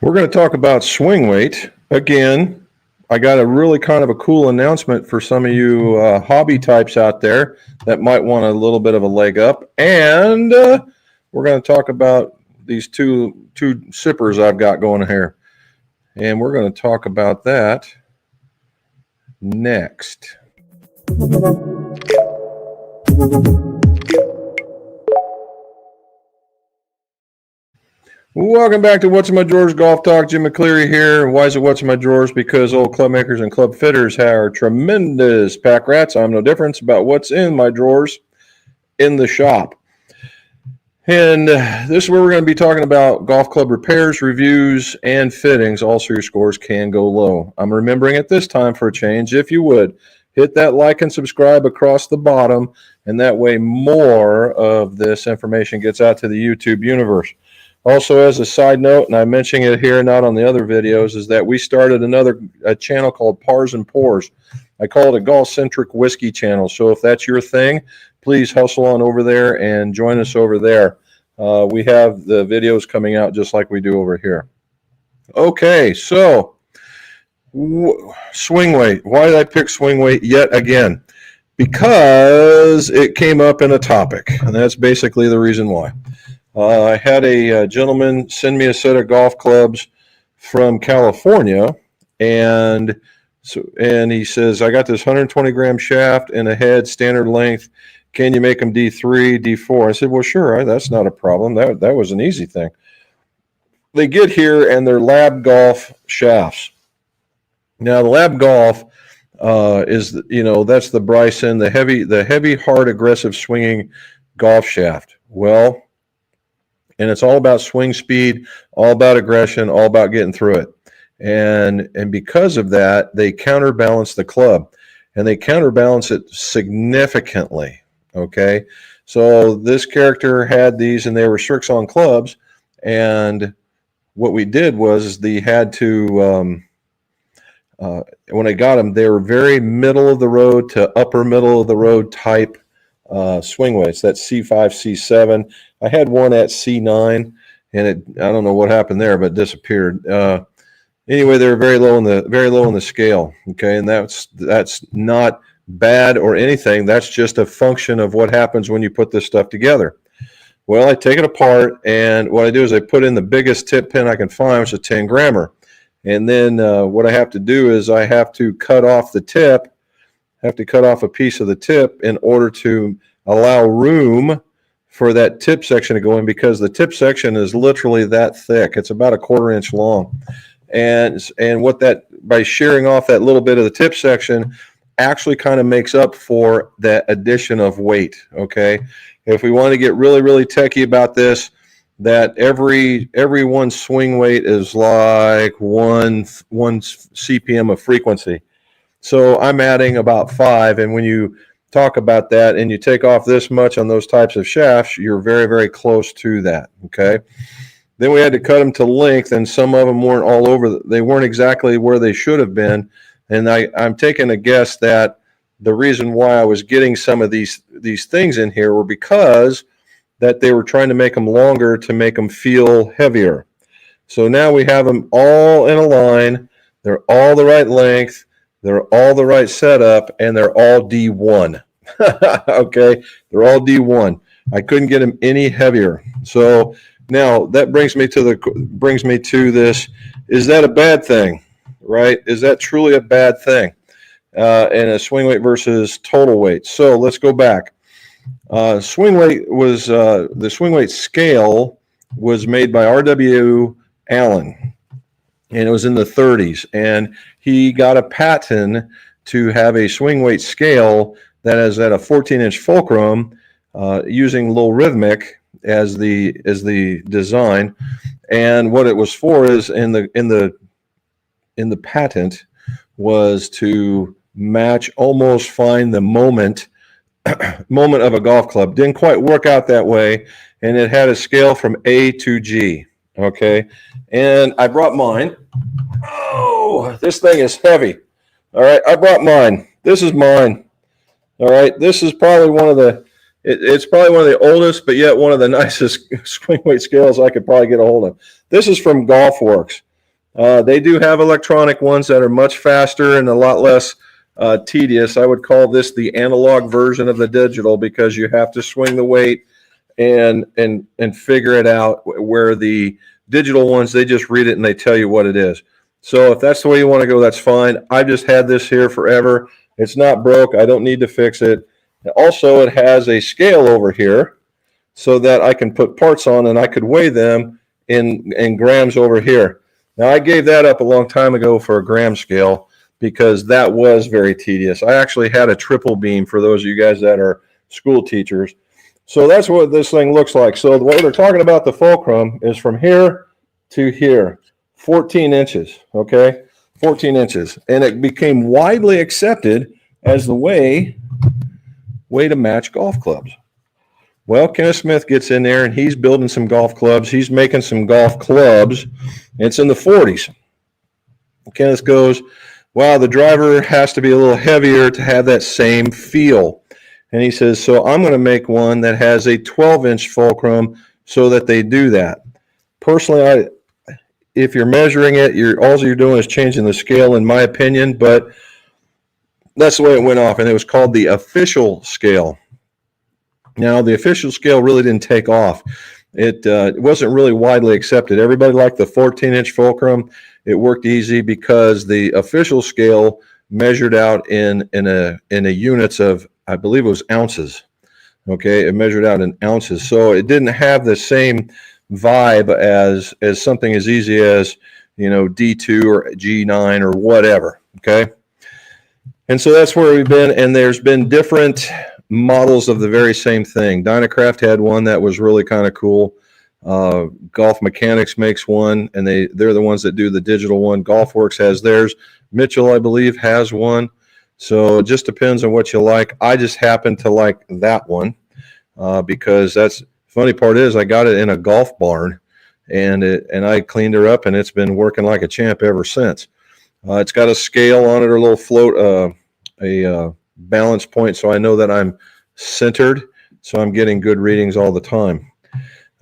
We're going to talk about swing weight. Again, I got a really kind of a cool announcement for some of you hobby types out there that might want a little bit of a leg up. And we're going to talk about these two sippers I've got going here. And we're going to talk about that next. Welcome back to What's in My Drawers Golf Talk. Jim McCleary here. Why is it What's in My Drawers? Because old club makers and club fitters are tremendous pack rats. I'm no different about what's in my drawers in the shop. And this is where we're going to be talking about golf club repairs, reviews, and fittings. Also, your scores can go low. I'm remembering at this time for a change, if you would, hit that like and subscribe across the bottom, and that way more of this information gets out to the YouTube universe. Also, as a side note, and I'm mentioning it here, not on the other videos, is that we started a channel called Pars and Pours. I call it a golf-centric whiskey channel. So if that's your thing, please hustle on over there and join us over there. We have the videos coming out just like we do over here. Okay, so swing weight. Why did I pick swing weight yet again? Because it came up in a topic, and that's basically the reason why. I had a gentleman send me a set of golf clubs from California, and he says, I got this 120 gram shaft and a head, standard length. Can you make them D3, D4? I said, well, sure, that's not a problem. That was an easy thing. They get here and they're Lab Golf shafts. Now, the Lab Golf is, that's the Bryson, the heavy, hard, aggressive swinging golf shaft. Well, and it's all about swing speed, all about aggression, all about getting through it. And because of that, they counterbalance the club, and they counterbalance it significantly. Okay, so this character had these, and they were Srixon clubs. And what we did was they had to, when I got them, they were very middle of the road to upper middle of the road type swing weights. That's C5, C7. I had one at C9, and I don't know what happened there, but it disappeared. Anyway, they're very low in the scale. Okay, and that's not bad or anything. That's just a function of what happens when you put this stuff together. Well, I take it apart, and what I do is I put in the biggest tip pin I can find, which is a 10 grammer. And then what I have to do is I have to cut off the tip. Have to cut off a piece of the tip in order to allow room for that tip section to go in, because the tip section is literally that thick. It's about a 1/4 inch long. And what that, by shearing off that little bit of the tip section, actually kind of makes up for that addition of weight. Okay. If we want to get really, really techie about this, that every one swing weight is like one CPM of frequency. So I'm adding about 5, and when you talk about that and you take off this much on those types of shafts, you're very, very close to that, okay? Then we had to cut them to length, and some of them weren't all over. They weren't exactly where they should have been, and I'm taking a guess that the reason why I was getting some of these things in here were because that they were trying to make them longer to make them feel heavier. So now we have them all in a line. They're all the right length. They're all the right setup, and they're all D1. Okay, they're all D1. I couldn't get them any heavier. So now that brings me to this. Is that a bad thing? Right? Is that truly a bad thing? And a swing weight versus total weight. So let's go back. Swing weight was the swing weight scale was made by R.W. Allen, and it was in the 30s, and he got a patent to have a swing weight scale that is at a 14-inch fulcrum, using logarithmic as the design. And what it was for is in the patent was to match, almost find the moment of a golf club. Didn't quite work out that way, and it had a scale from A to G. Okay, and I brought mine. Oh, this thing is heavy. All right, I brought mine. This is mine. All right, this is probably one of the, it's probably one of the oldest, but yet one of the nicest swing weight scales I could probably get a hold of. This is from Golf Works. They do have electronic ones that are much faster and a lot less tedious. I would call this the analog version of the digital because you have to swing the weight and figure it out, where the digital ones, they just read it and they tell you what it is. So if that's the way you want to go, that's fine. I've just had this here forever. It's not broke. I don't need to fix it. Also, it has a scale over here so that I can put parts on and I could weigh them in grams over here. Now, I gave that up a long time ago for a gram scale because that was very tedious. I actually had a triple beam for those of you guys that are school teachers. So that's what this thing looks like. So the way they're talking about the fulcrum is from here to here, 14 inches, okay? 14 inches. And it became widely accepted as the way to match golf clubs. Well, Kenneth Smith gets in there and he's building some golf clubs. He's making some golf clubs. It's in the 40s. Kenneth goes, wow, the driver has to be a little heavier to have that same feel. And he says, so I'm going to make one that has a 12-inch fulcrum so that they do that. Personally, if you're measuring it, all you're doing is changing the scale, in my opinion, but that's the way it went off, and it was called the official scale. Now, the official scale really didn't take off. It wasn't really widely accepted. Everybody liked the 14-inch fulcrum. It worked easy because the official scale measured out in a units of, I believe it was ounces. Okay, it measured out in ounces, so it didn't have the same vibe as something as easy as, you know, D2 or G9 or whatever. Okay, and so that's where we've been, and there's been different models of the very same thing. Dynacraft had one that was really kind of cool. Golf Mechanics makes one, and they're the ones that do the digital one. GolfWorks has theirs. Mitchell, I believe, has one. So it just depends on what you like. I just happen to like that one because that's funny part is I got it in a golf barn, and I cleaned her up, and it's been working like a champ ever since. It's got a scale on it, or a little float, a balance point, so I know that I'm centered, so I'm getting good readings all the time.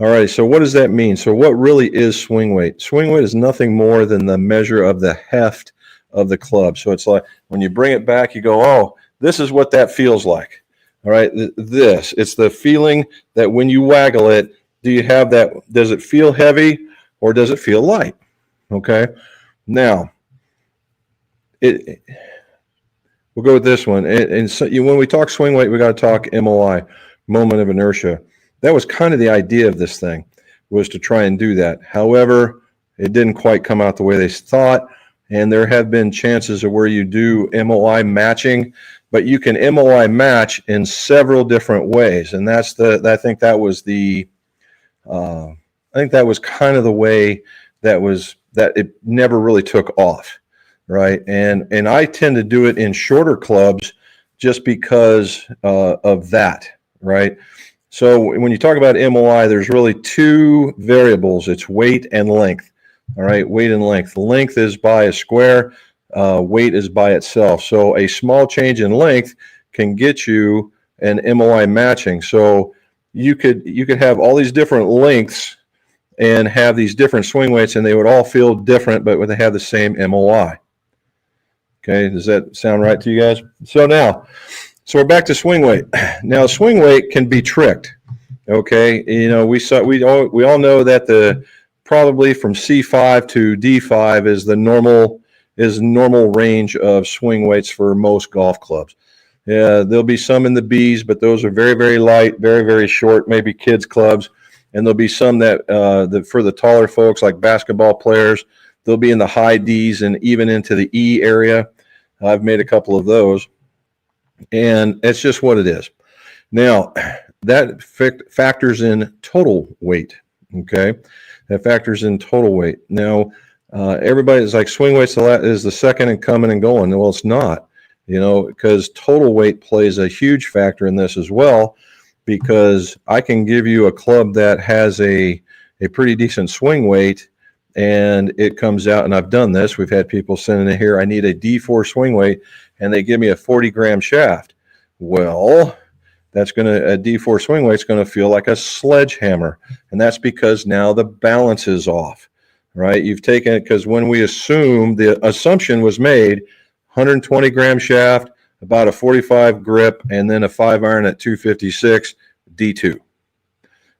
All right, so what does that mean? So what really is swing weight? Swing weight is nothing more than the measure of the heft of the club. So it's like when you bring it back, you go, oh, this is what that feels like. All right, it's the feeling that when you waggle it, do you have that, does it feel heavy or does it feel light? Okay, now, we'll go with this one. And so when we talk swing weight, we got to talk MOI, moment of inertia. That was kind of the idea of this thing, was to try and do that. However, it didn't quite come out the way they thought, and there have been chances of where you do MOI matching, but you can MOI match in several different ways, and I think that was kind of the way that it never really took off. Right, and I tend to do it in shorter clubs just because of that, right? So when you talk about MOI, there's really two variables. It's weight and length, all right? Weight and length. Length is by a square, weight is by itself. So a small change in length can get you an MOI matching. So you could have all these different lengths and have these different swing weights, and they would all feel different, but they have the same MOI. Okay, does that sound right to you guys? So we're back to swing weight. Now, swing weight can be tricked. Okay, you know, we all know that probably from C5 to D5 is the normal range of swing weights for most golf clubs. Yeah, there'll be some in the Bs, but those are very, very light, very, very short, maybe kids clubs, and there'll be some that for the taller folks like basketball players, they'll be in the high Ds and even into the E area. I've made a couple of those, and it's just what it is. Now, that factors in total weight, okay? That factors in total weight. Now, everybody's like, swing weight is the second and coming and going. Well, it's not, you know, because total weight plays a huge factor in this as well, because I can give you a club that has a pretty decent swing weight, and it comes out, and I've done this. We've had people sending in here, I need a D4 swing weight, and they give me a 40-gram shaft. Well, a D4 swing weight's going to feel like a sledgehammer, and that's because now the balance is off. right? You've taken it because when we assume the assumption was made, 120 gram shaft, about a 45 grip, and then a 5-iron at 256 D2.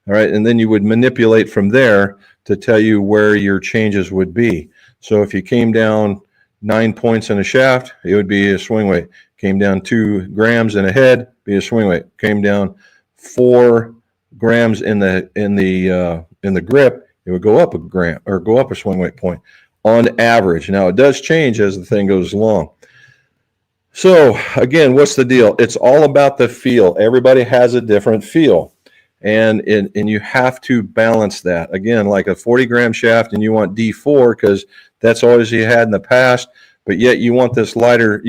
All right, and then you would manipulate from there to tell you where your changes would be. So if you came down 9 points in a shaft, it would be a swing weight. Came down 2 grams in a head, be a swing weight. Came down 4 grams in the grip, it would go up a gram or go up a swing weight point on average. Now it does change as the thing goes along. So again, what's the deal? It's all about the feel. Everybody has a different feel. And you have to balance that. Again, like a 40-gram shaft, and you want D4 because that's always you had in the past, but yet you want this lighter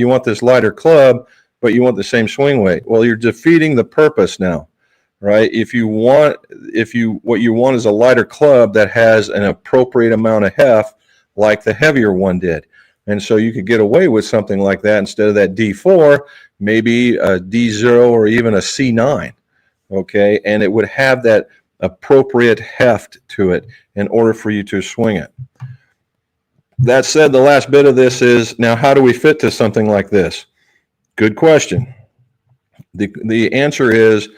club, but you want the same swing weight. Well, you're defeating the purpose now, right? What you want is a lighter club that has an appropriate amount of heft, like the heavier one did. And so you could get away with something like that instead of that D4, maybe a D0 or even a C9. Okay, and it would have that appropriate heft to it in order for you to swing it. That said, the last bit of this is, now how do we fit to something like this? Good question. The answer is,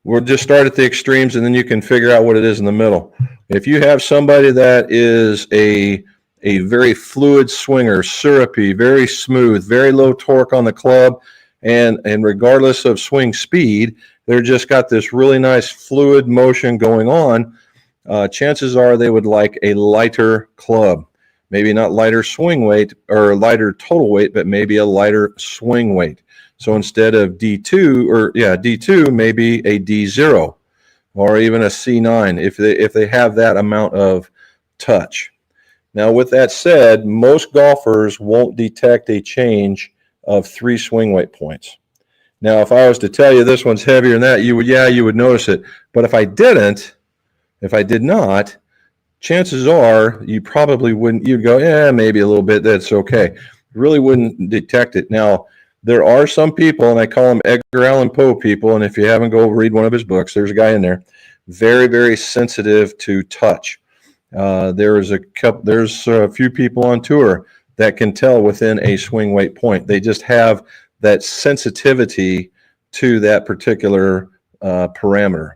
we'll just start at the extremes and then you can figure out what it is in the middle. If you have somebody that is a very fluid swinger, syrupy, very smooth, very low torque on the club, and regardless of swing speed, they're just got this really nice fluid motion going on, chances are they would like a lighter club. Maybe not lighter swing weight or lighter total weight, but maybe a lighter swing weight. So instead of D2, maybe a D0 or even a C9 if they have that amount of touch. Now, with that said, most golfers won't detect a change of 3 swing weight points. Now, if I was to tell you this one's heavier than that, you would notice it. But if I did not, chances are you probably wouldn't. You'd go, yeah, maybe a little bit. That's okay. You really wouldn't detect it. Now, there are some people, and I call them Edgar Allan Poe people. And if you haven't, go read one of his books. There's a guy in there, very, very sensitive to touch. There's a few people on tour that can tell within a swing weight point. They just have that sensitivity to that particular parameter.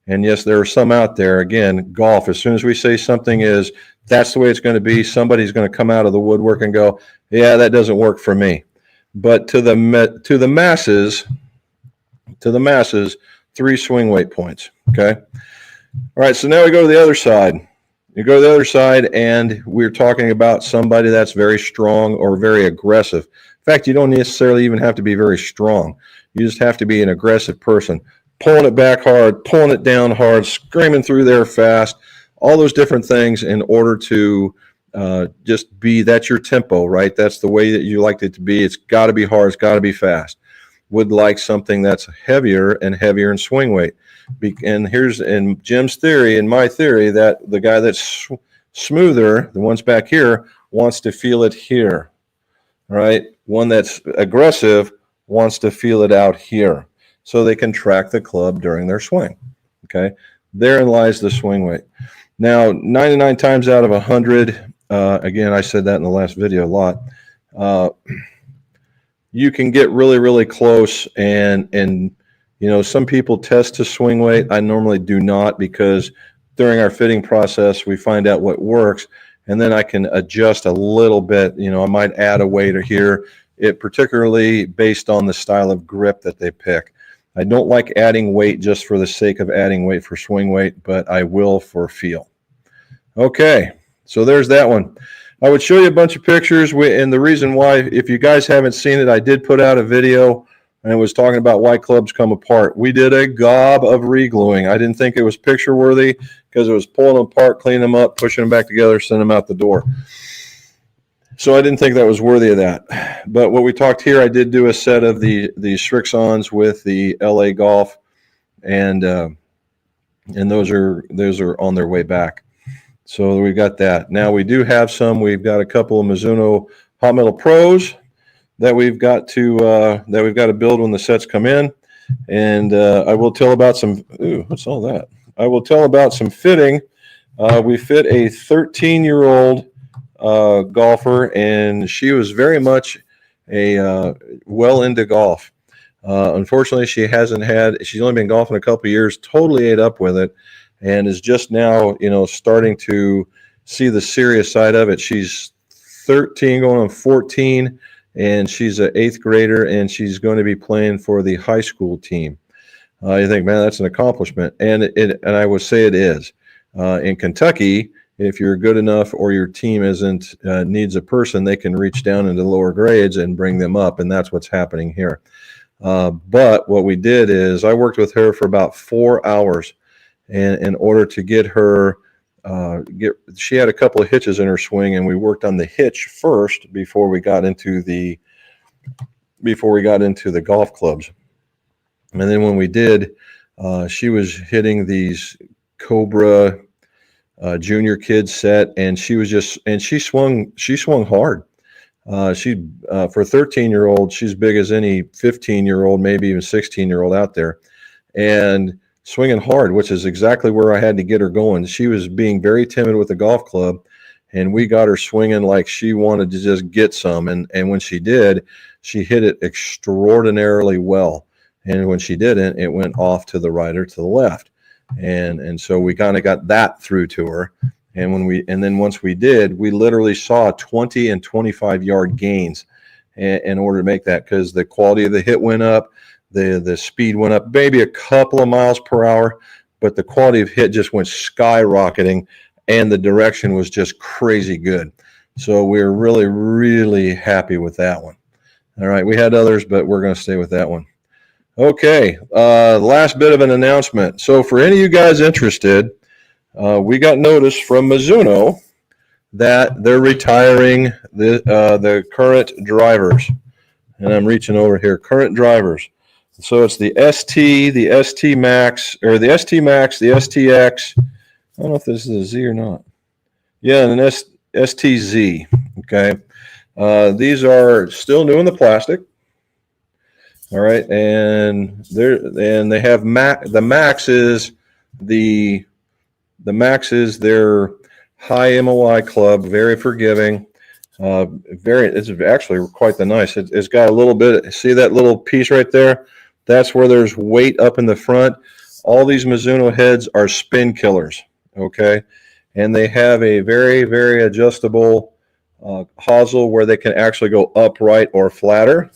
And yes, there are some out there. Again, golf, as soon as we say something is, that's the way it's going to be, somebody's going to come out of the woodwork and go, yeah, that doesn't work for me. But to the masses, 3 swing weight points. Okay. All right. So now we go to the other side. You go to the other side, and we're talking about somebody that's very strong or very aggressive. In fact, you don't necessarily even have to be very strong. You just have to be an aggressive person, pulling it back hard, pulling it down hard, screaming through there fast, all those different things in order to just be, that's your tempo, right? That's the way that you like it to be. It's got to be hard. It's got to be fast. Would like something that's heavier in swing weight. And here's in Jim's theory and my theory that the guy that's smoother, the ones back here, wants to feel it here, right? One that's aggressive wants to feel it out here so they can track the club during their swing, okay? Therein lies the swing weight. Now, 99 times out of 100, again, I said that in the last video a lot, you can get really, really close and you know, some people test to swing weight. I normally do not, because during our fitting process, we find out what works, and then I can adjust a little bit. You know, I might add a weight or here, it particularly based on the style of grip that they pick. I don't like adding weight just for the sake of adding weight for swing weight, but I will for feel. Okay, so there's that one. I would show you a bunch of pictures, and the reason why, if you guys haven't seen it, I did put out a video, and it was talking about why clubs come apart. We did a gob of re-gluing. I didn't think it was picture worthy because it was pulling them apart, cleaning them up, pushing them back together, sending them out the door. So I didn't think that was worthy of that. But what we talked here, I did do a set of the Srixons with the LA Golf, and those are on their way back. So we've got that. Now we do have we've got a couple of Mizuno Hot Metal Pros that we've got to build when the sets come in, and I will tell about some. Ooh, what's all that? I will tell about some fitting We fit a 13-year-old golfer, and she was very much a well into golf. Unfortunately, she's only been golfing a couple of years, totally ate up with it, and is just now, starting to see the serious side of it. She's 13 going on 14, and she's an eighth grader, and she's going to be playing for the high school team. You think, man, that's an accomplishment, and I would say it is. In Kentucky, if you're good enough or your team isn't needs a person, they can reach down into the lower grades and bring them up, and that's what's happening here. But what we did is I worked with her for about 4 hours, and in order to get her she had a couple of hitches in her swing, and we worked on the hitch first before we got into the golf clubs. And then when we did, she was hitting these Cobra junior kid set, and she swung hard. She For a 13-year-old, she's big as any 15-year-old, maybe even 16-year-old out there, and swinging hard, which is exactly where I had to get her going. She was being very timid with the golf club, and we got her swinging like she wanted to just get some. And when she did, she hit it extraordinarily well. And when she didn't, it went off to the right or to the left. And so we kind of got that through to her. And then once we did, we literally saw 20 and 25-yard gains in order to make that, because the quality of the hit went up, the speed went up, maybe a couple of miles per hour, but the quality of hit just went skyrocketing, and the direction was just crazy good. So we're really, really happy with that one. All right, we had others, but we're going to stay with that one. Okay, last bit of an announcement. So for any of you guys interested, we got notice from Mizuno that they're retiring the current drivers. And I'm reaching over here, current drivers. So it's the ST, the ST Max, or the ST Max, the STX. I don't know if this is a Z or not. Yeah, and an STZ. Okay. These are still new in the plastic. All right, and they have the Max is their high MOI club, very forgiving. It's actually quite the nice. It's got a little bit. See that little piece right there? That's where there's weight up in the front. All these Mizuno heads are spin killers. Okay, and they have a very, very adjustable hosel where they can actually go upright or flatter.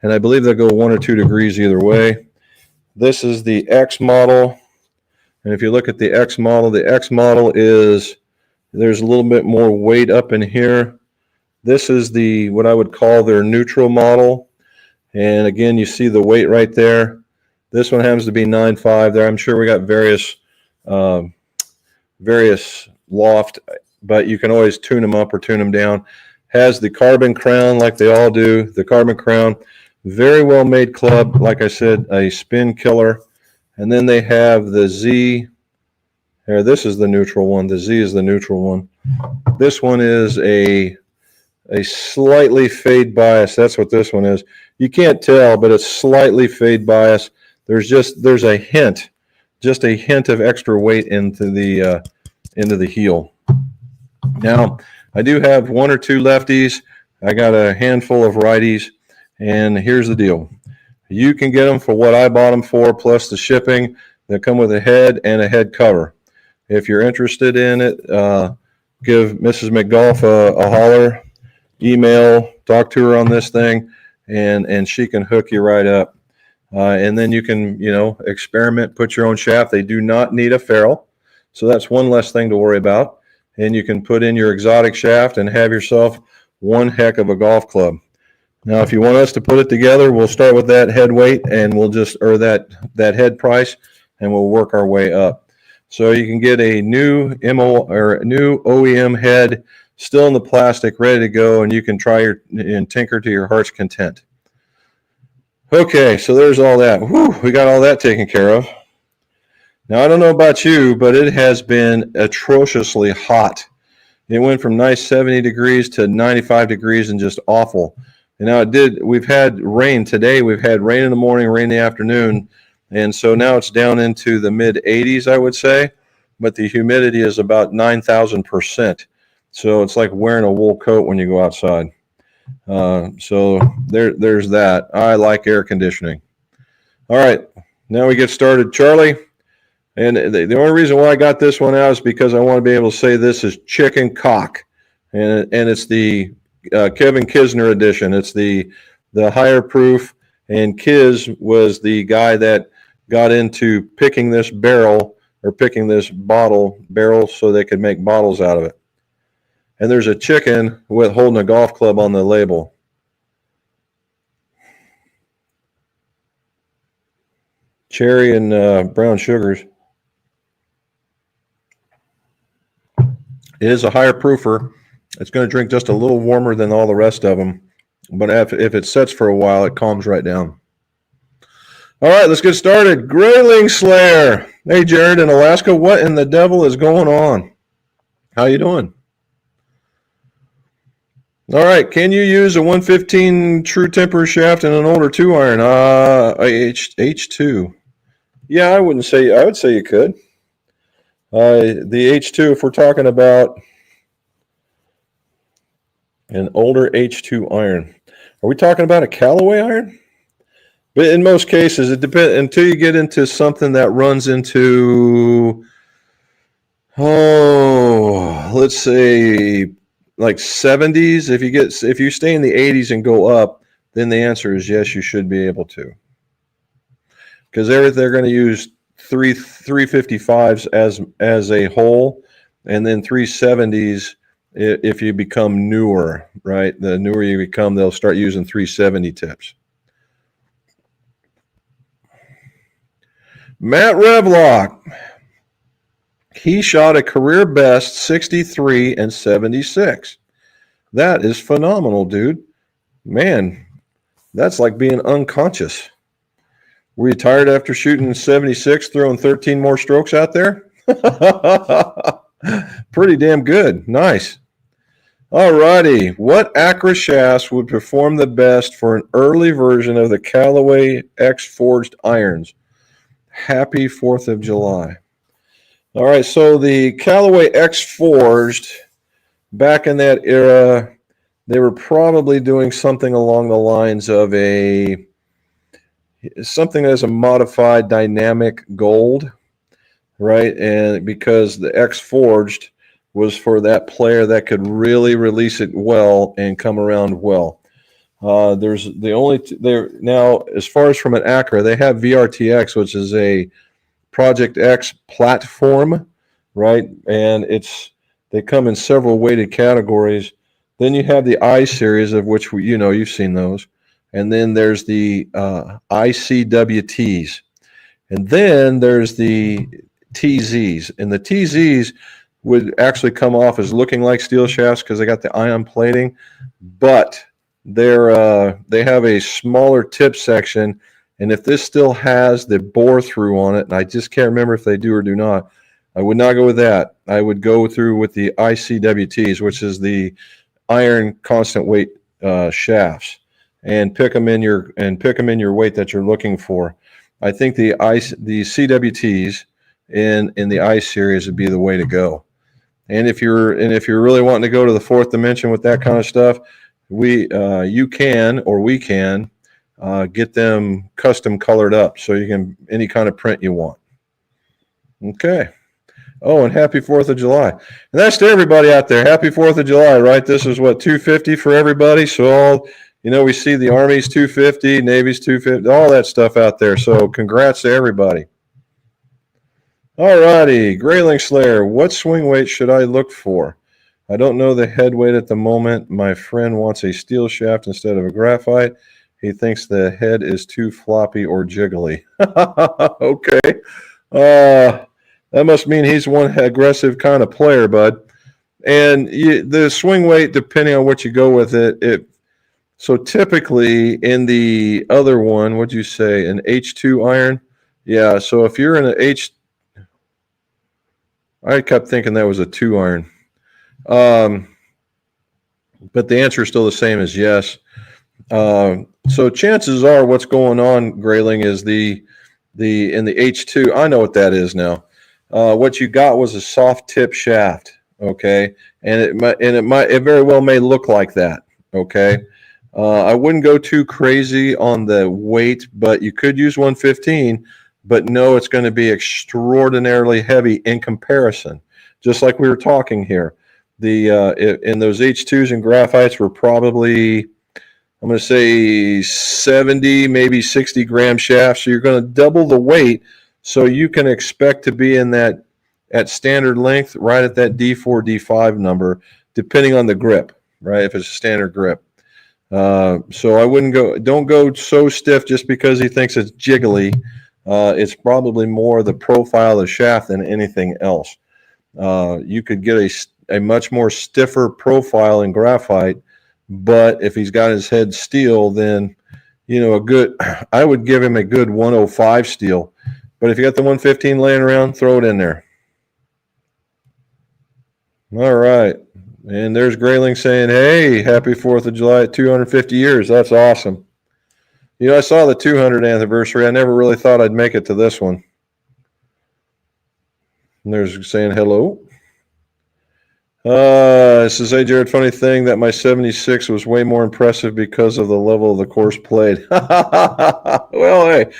And I believe they'll go 1 or 2 degrees either way. This is the X model. And if you look at the X model is, there's a little bit more weight up in here. This is what I would call their neutral model. And again, you see the weight right there. This one happens to be 9.5 there. I'm sure we got various loft, but you can always tune them up or tune them down. Has the carbon crown like they all do, the carbon crown. Very well made club, like I said, a spin killer. And then they have the Z. Here, this is the neutral one. The Z is the neutral one. This one is a slightly fade bias. That's what this one is. You can't tell, but it's slightly fade bias. There's a hint, just a hint of extra weight into the heel. Now, I do have 1 or 2 lefties. I got a handful of righties. And here's the deal. You can get them for what I bought them for, plus the shipping. They come with a head and a head cover. If you're interested in it, give Mrs. McGolf a holler, email, talk to her on this thing, and she can hook you right up. And then you can, experiment, put your own shaft. They do not need a ferrule, so that's one less thing to worry about. And you can put in your exotic shaft and have yourself one heck of a golf club. Now, if you want us to put it together, we'll start with that head weight, and we'll that head price, and we'll work our way up. So you can get a new new OEM head, still in the plastic, ready to go, and you can try and tinker to your heart's content. Okay, so there's all that. Whew, we got all that taken care of. Now, I don't know about you, but it has been atrociously hot. It went from nice 70 degrees to 95 degrees and just awful. And now we've had rain today. We've had rain in the morning, rain in the afternoon. And so now it's down into the mid 80s, I would say. but the humidity is about 9,000%. So it's like wearing a wool coat when you go outside. So there's that. I like air conditioning. All right, now we get started, Charlie. And the only reason why I got this one out is because I want to be able to say this is chicken cock, and it's the Kevin Kisner edition. It's the higher proof, and Kiz was the guy that got into picking this barrel or picking this bottle barrel so they could make bottles out of it. And there's a chicken with holding a golf club on the label. Cherry and brown sugars. It is a higher proofer. It's going to drink just a little warmer than all the rest of them. But if it sets for a while, it calms right down. All right, let's get started. Grayling Slayer. Hey, Jared in Alaska, what in the devil is going on? How you doing? All right, can you use a 115 True Temper shaft in an older 2-iron? H2. Yeah, I would say you could. The H2, if we're talking about an older H2 iron. Are we talking about a Callaway iron? But in most cases, it depends until you get into something that runs into, let's say like 70s. If you stay in the 80s and go up, then the answer is yes, you should be able to. Because they're going to use 355s as a whole, and then 370s if you become newer, right? The newer you become, they'll start using 370 tips. Matt Revlock, he shot a career best 63 and 76. That is phenomenal, dude. Man, that's like being unconscious. Were you tired after shooting 76, throwing 13 more strokes out there? Pretty damn good. Nice. All righty. What Acra shafts would perform the best for an early version of the Callaway X Forged irons? Happy 4th of July. All right, so the Callaway X Forged, back in that era, they were probably doing something along the lines of something as a modified dynamic gold, right? And because the X Forged was for that player that could really release it well and come around well. There's the only there now, as far as from an Acra, they have VRTX, which is a Project X platform, right? And they come in several weighted categories. Then you have the I series, of which you've seen those, and then there's the ICWTs, and then there's the TZs, and the TZs would actually come off as looking like steel shafts because they got the ion plating, but they have a smaller tip section, and if this still has the bore through on it, and I just can't remember if they do or do not, I would not go with that. I would go through with the ICWTs, which is the iron constant weight shafts, and pick them in your weight that you're looking for. I think the CWTs in the I series would be the way to go. And if you're really wanting to go to the fourth dimension with that kind of stuff, we can get them custom colored up so you can any kind of print you want. Okay. Oh, and happy 4th of July. And that's to everybody out there. Happy 4th of July, right? This is what, 250 for everybody. So we see the Army's 250, Navy's 250, all that stuff out there. So congrats to everybody. All righty, Grayling Slayer, what swing weight should I look for? I don't know the head weight at the moment. My friend wants a steel shaft instead of a graphite. He thinks the head is too floppy or jiggly. Okay. That must mean he's one aggressive kind of player, bud. And the swing weight, depending on what you go with so typically in the other one, what'd you say, an H2 iron? Yeah, so if you're in an I kept thinking that was a 2 iron. But the answer is still the same as yes. So chances are what's going on, Grayling, is in the H2, I know what that is now. what you got was a soft tip shaft. Okay, and it very well may look like that. Okay, I wouldn't go too crazy on the weight, but you could use 115. But no, it's going to be extraordinarily heavy in comparison. Just like we were talking here, in those H2s and graphites were probably, I'm going to say 70, maybe 60 gram shafts. So you're going to double the weight. So you can expect to be in that at standard length, right at that D4, D5 number, depending on the grip, right? If it's a standard grip. So don't go so stiff just because he thinks it's jiggly. It's probably more the profile of the shaft than anything else. You could get a much more stiffer profile in graphite, but if he's got his head steel, then I would give him a good 105 steel. But if you got the 115 laying around, throw it in there. All right. And there's Grayling saying, hey, happy 4th of July at 250 years. That's awesome. I saw the 200th anniversary. I never really thought I'd make it to this one. And there's saying hello. This is hey, Jared, funny thing that my 76 was way more impressive because of the level of the course played. Well,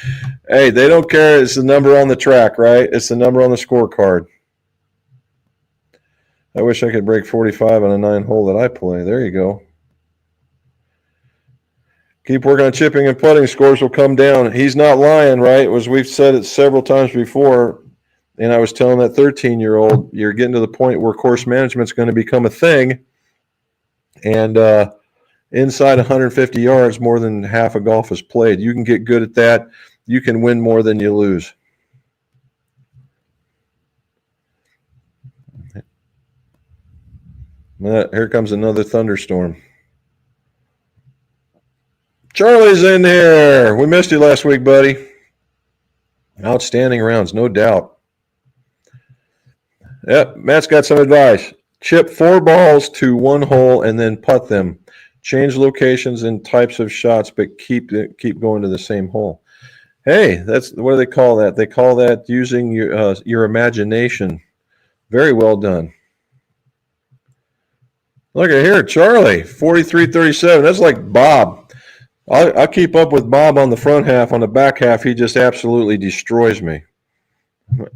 hey, they don't care. It's the number on the track, right? It's the number on the scorecard. I wish I could break 45 on a 9-hole that I play. There you go. Keep working on chipping and putting. Scores will come down. He's not lying, right? We've said it several times before, and I was telling that 13-year-old, you're getting to the point where course management's going to become a thing, and inside 150 yards, more than half of golf is played. You can get good at that. You can win more than you lose. Here comes another thunderstorm. Charlie's in here. We missed you last week, buddy. Outstanding rounds, no doubt. Yep, Matt's got some advice. Chip 4 balls to 1 hole and then putt them. Change locations and types of shots, but keep going to the same hole. Hey, what do they call that? They call that using your imagination. Very well done. Look at here, Charlie, 43-37. That's like Bob. I'll keep up with Bob on the front half. On the back half, he just absolutely destroys me.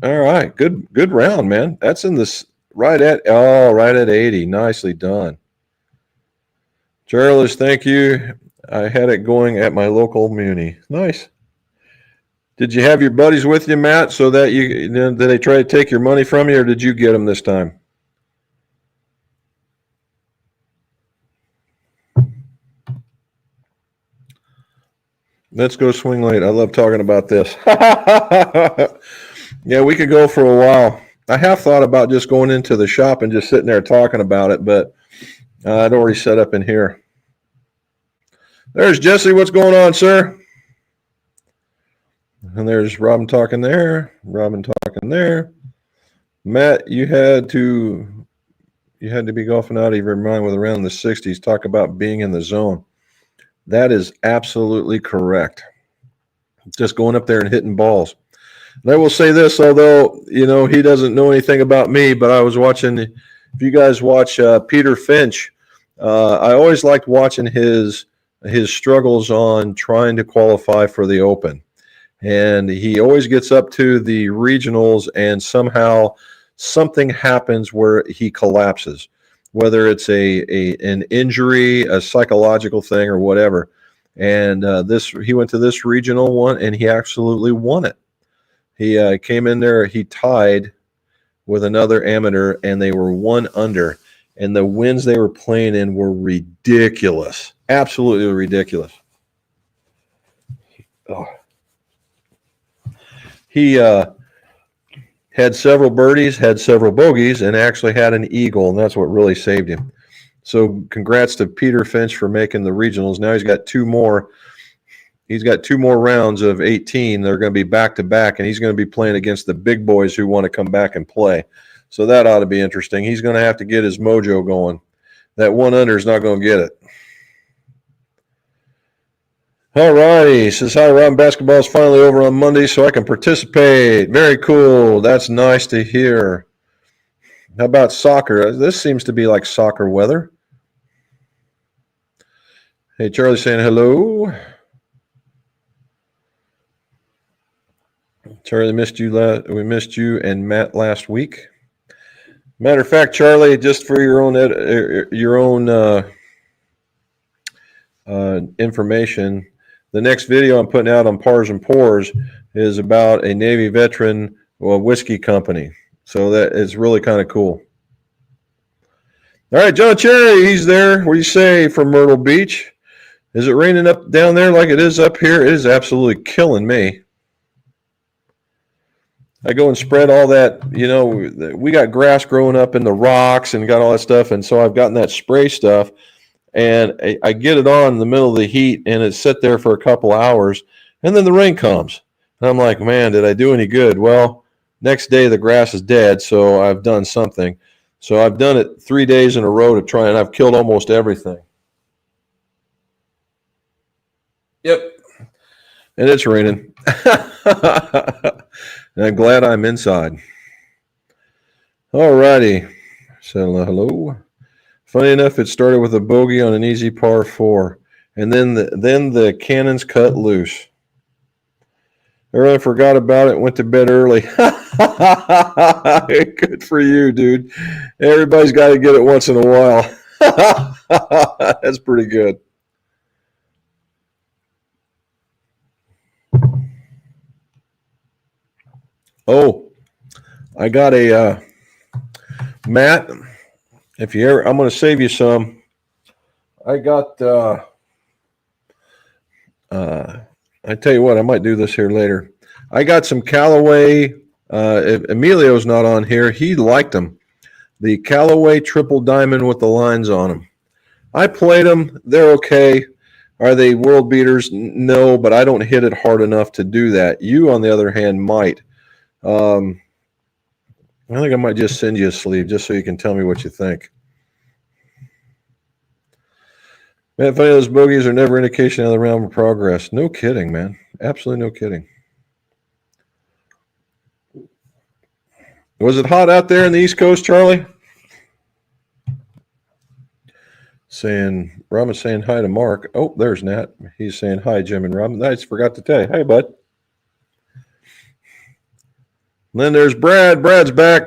All right, good round, man. That's in this right at 80. Nicely done. Charles, thank you. I had it going at my local muni. Nice. Did you have your buddies with you, Matt, so that did they try to take your money from you, or did you get them this time? Let's go swing late. I love talking about this. Yeah, we could go for a while. I have thought about just going into the shop and just sitting there talking about it, but I'd already set up in here. There's Jesse. What's going on, sir? And there's Robin talking there. Robin talking there. Matt, you had to be golfing out of your mind with around the 60s. Talk about being in the zone. That is absolutely correct. Just going up there and hitting balls. And I will say this, although, he doesn't know anything about me, but I was watching, if you guys watch Peter Finch, I always liked watching his struggles on trying to qualify for the Open. And he always gets up to the regionals and somehow something happens where he collapses, whether it's an injury, a psychological thing, or whatever. And he went to this regional one, and he absolutely won it. He came in there, he tied with another amateur, and they were 1 under. And the winds they were playing in were ridiculous, absolutely ridiculous. Oh. He had several birdies, had several bogeys, and actually had an eagle, and that's what really saved him. So congrats to Peter Finch for making the regionals. Now he's got 2 more. He's got 2 more rounds of 18. They're going to be back-to-back, and he's going to be playing against the big boys who want to come back and play. So that ought to be interesting. He's going to have to get his mojo going. That 1 under is not going to get it. All righty. Says, hi, Rob. Basketball is finally over on Monday, so I can participate. Very cool. That's nice to hear. How about soccer? This seems to be like soccer weather. Hey, Charlie saying hello. Charlie, we missed you and Matt last week. Matter of fact, Charlie, just for your own information, the next video I'm putting out on Pars and Pours is about a Navy veteran whiskey company. So that is really kind of cool. All right, John Cherry, he's there. What do you say from Myrtle Beach? Is it raining up down there like it is up here? It is absolutely killing me. I go and spread all that, we got grass growing up in the rocks and got all that stuff. And so I've gotten that spray stuff and I get it on in the middle of the heat and it sit there for a couple hours and then the rain comes. And I'm like, man, did I do any good? Well, next day the grass is dead. So I've done something. So I've done it 3 days in a row to try and I've killed almost everything. Yep. And it's raining. And I'm glad I'm inside. All righty. So hello. Funny enough, it started with a bogey on an easy par 4. And then the cannons cut loose. Everyone forgot about it, went to bed early. Good for you, dude. Everybody's got to get it once in a while. That's pretty good. Oh, I got a Matt. If you ever, I'm going to save you some. I got. I tell you what, I might do this here later. I got some Callaway. Emilio's not on here. He liked them. The Callaway Triple Diamond with the lines on them. I played them. They're okay. Are they world beaters? No, but I don't hit it hard enough to do that. You, on the other hand, might. I think I might just send you a sleeve just so you can tell me what you think. Man, funny, those bogeys are never indication of the realm of progress. No kidding, man. Absolutely no kidding. Was it hot out there in the East Coast, Charlie? Robin's saying hi to Mark. Oh, there's Nat. He's saying hi, Jim and Robin. I just forgot to tell you. Hey, bud. Then there's Brad. Brad's back.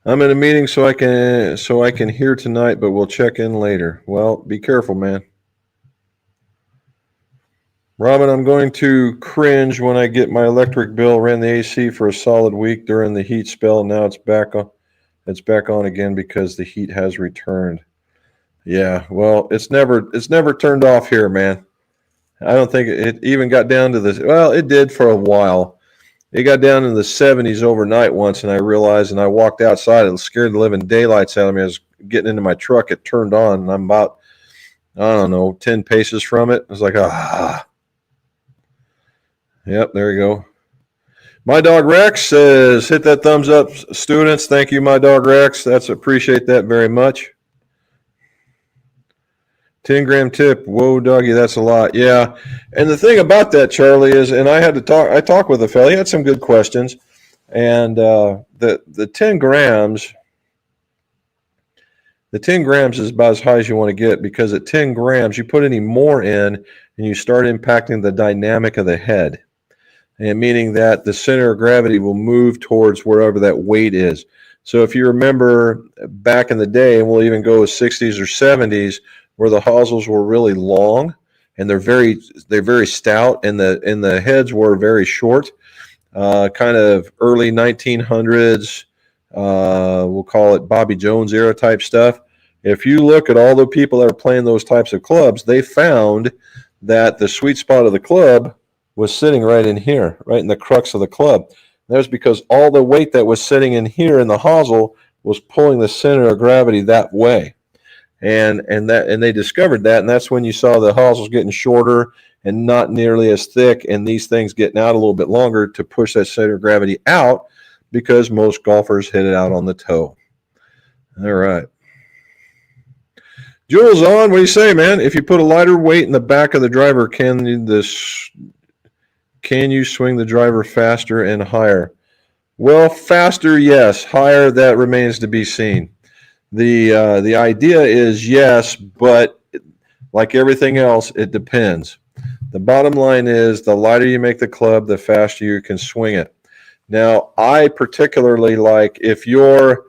I'm in a meeting so I can hear tonight, but we'll check in later. Well, be careful, man. Robin, I'm going to cringe when I get my electric bill. Ran the AC for a solid week during the heat spell. Now it's back on. It's back on again because the heat has returned. Yeah, well, it's never turned off here, man. I don't think it even got down to this. Well, it did for a while. It got down in the 70s overnight once, and I realized, and I walked outside. It scared the living daylights out of me. I was getting into my truck. It turned on, and I'm about, 10 paces from it. I was like, ah. Yep, there you go. My Dog Rex says, hit that thumbs up, students. Thank you, My Dog Rex. Appreciate that very much. 10-gram tip. Whoa, doggy, that's a lot. Yeah. And the thing about that, Charlie, is, and I talked with a fella. He had some good questions. And the 10 grams, is about as high as you want to get, because at 10 grams, you put any more in and you start impacting the dynamic of the head. And meaning that the center of gravity will move towards wherever that weight is. So if you remember back in the day, and we'll even go as 60s or 70s, where the hosels were really long and they're very stout, and the heads were very short, kind of early 1900s, we'll call it Bobby Jones era type stuff. If you look at all the people that are playing those types of clubs, they found that the sweet spot of the club was sitting right in here, right in the crux of the club. That's because all the weight that was sitting in here in the hosel was pulling the center of gravity that way. And they discovered that, and that's when you saw the hosels getting shorter and not nearly as thick, and these things getting out a little bit longer to push that center of gravity out, because most golfers hit it out on the toe. All right. Jules on, what do you say, man? If you put a lighter weight in the back of the driver, can you swing the driver faster and higher? Well, faster, yes. Higher, that remains to be seen. The idea is yes, but like everything else, it depends. The bottom line is the lighter you make the club, the faster you can swing it. Now, I particularly like if you're,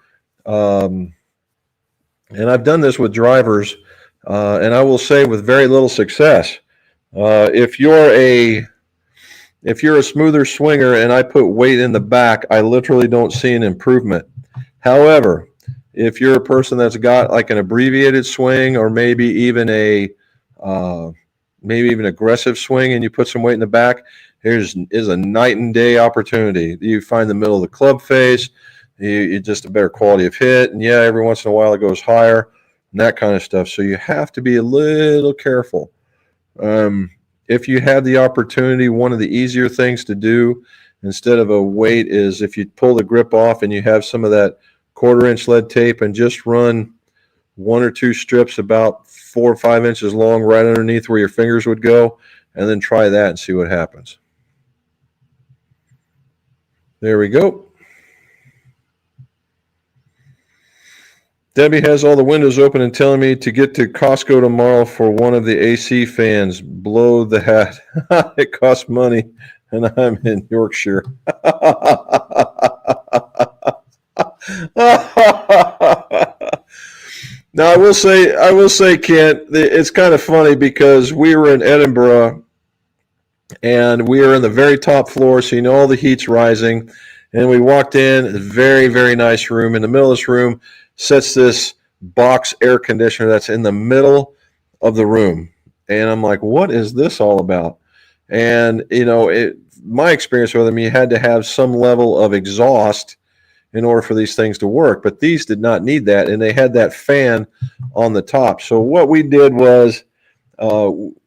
and I've done this with drivers, and I will say with very little success. If you're a smoother swinger and I put weight in the back, I literally don't see an improvement. However, if you're a person that's got like an abbreviated swing or maybe even aggressive swing and you put some weight in the back, is a night and day opportunity. You find the middle of the club face, you just a better quality of hit, and yeah, every once in a while it goes higher and that kind of stuff. So you have to be a little careful. If you have the opportunity, one of the easier things to do instead of a weight is if you pull the grip off and you have some of that 1/4-inch lead tape and just run 1 or 2 strips about 4 or 5 inches long right underneath where your fingers would go, and then try that and see what happens. There we go. Debbie has all the windows open and telling me to get to Costco tomorrow for one of the AC fans. Blow the hat. It costs money, and I'm in Yorkshire. Now, I will say, Kent, it's kind of funny because we were in Edinburgh and we were in the very top floor, so you know all the heat's rising. And we walked in, a very, very nice room. In the middle of this room sits this box air conditioner that's in the middle of the room. And I'm like, what is this all about? And, my experience with them, you had to have some level of exhaust in order for these things to work. But these did not need that, and they had that fan on the top. So what we did was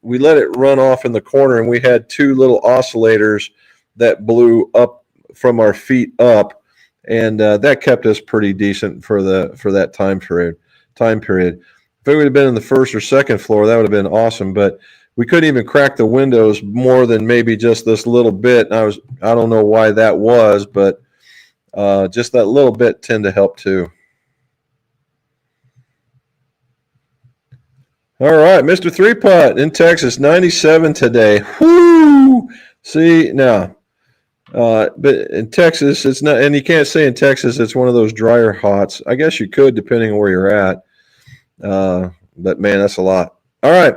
we let it run off in the corner, and we had 2 little oscillators that blew up from our feet up, and that kept us pretty decent for that time period. If it would have been in the first or second floor, that would have been awesome. But we couldn't even crack the windows more than maybe just this little bit. And I don't know why that was, but just that little bit tend to help too. All right, Mr. Three Putt in Texas, 97 today. Whoo! See now. But in Texas, it's not, and you can't say in Texas it's one of those drier hots. I guess you could, depending on where you're at. But man, that's a lot. All right.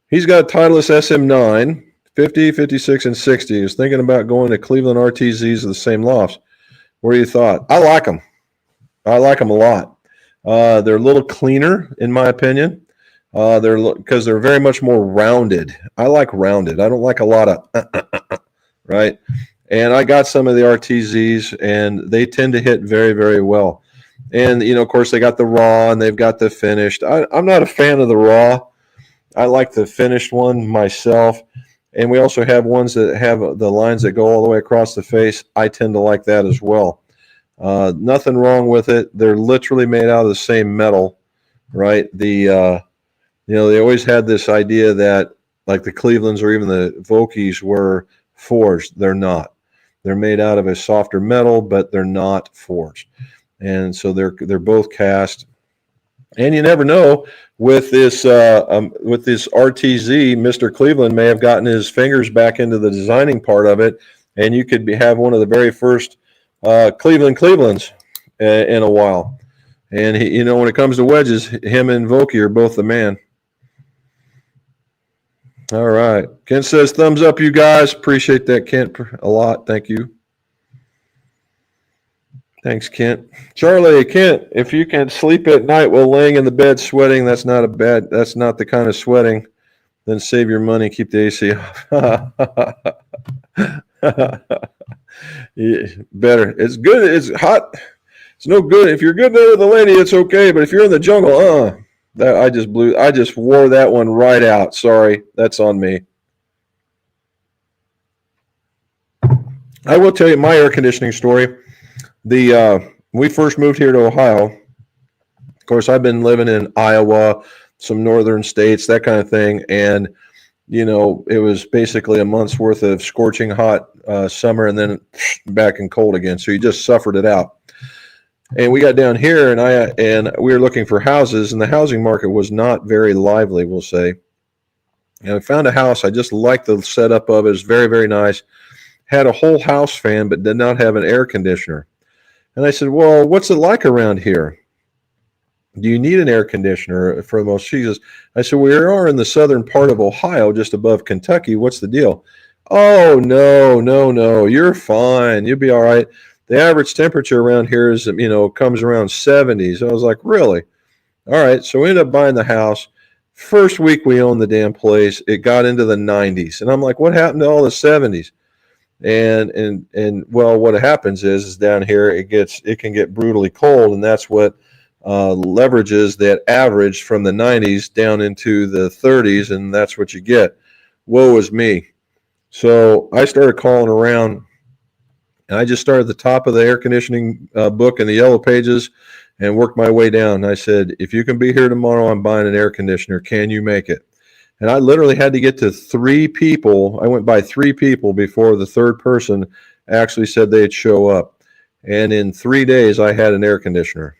He's got a Titleist SM9, 50, 56, and 60. He was thinking about going to Cleveland RTZs of the same lofts. What do you thought? I like them. I like them a lot. They're a little cleaner, in my opinion. Because they're very much more rounded. I like rounded. I don't like a lot of right. And I got some of the RTZs, and they tend to hit very, very well. And of course, they got the raw and they've got the finished. I'm not a fan of the raw. I like the finished one myself. And we also have ones that have the lines that go all the way across the face. I tend to like that as well. Nothing wrong with it. They're literally made out of the same metal, right? They always had this idea that like the Clevelands or even the Vokies were forged. They're not. They're made out of a softer metal, but they're not forged. And so they're both cast. And you never know with this RTZ, Mr. Cleveland may have gotten his fingers back into the designing part of it, and you could have one of the very first Clevelands in a while. And when it comes to wedges, him and Vokey are both the man. All right. Kent says, thumbs up, you guys. Appreciate that, Kent, a lot. Thank you. Thanks, Kent. Charlie, Kent, if you can sleep at night while laying in the bed sweating, that's not the kind of sweating. Then save your money, keep the AC off. Yeah, better. It's good. It's hot. It's no good. If you're good there with a lady, it's okay. But if you're in the jungle, I just wore that one right out. Sorry, that's on me. I will tell you my air conditioning story. We first moved here to Ohio, Of course, I've been living in Iowa, some northern states, that kind of thing. And, it was basically a month's worth of scorching hot summer and then back in cold again. So you just suffered it out. And we got down here and we were looking for houses, and the housing market was not very lively, we'll say. And I found a house. I just liked the setup of it. It was very, very nice. Had a whole house fan, but did not have an air conditioner. And I said, well, what's it like around here? Do you need an air conditioner for the most? She says, I said, we are in the southern part of Ohio, just above Kentucky. What's the deal? Oh, no. You're fine. You'll be all right. The average temperature around here is, comes around 70s. I was like, really? All right. So we ended up buying the house. First week we owned the damn place, it got into the 90s. And I'm like, what happened to all the 70s? And well, what happens is down here it can get brutally cold, and that's what leverages that average from the 90s down into the 30s, and that's what you get. Woe is me. So I started calling around, and I just started at the top of the air conditioning book in the yellow pages and worked my way down. I said, if you can be here tomorrow, I'm buying an air conditioner. Can you make it? And I literally had to get to 3 people. I went by 3 people before the third person actually said they'd show up. And in 3 days, I had an air conditioner.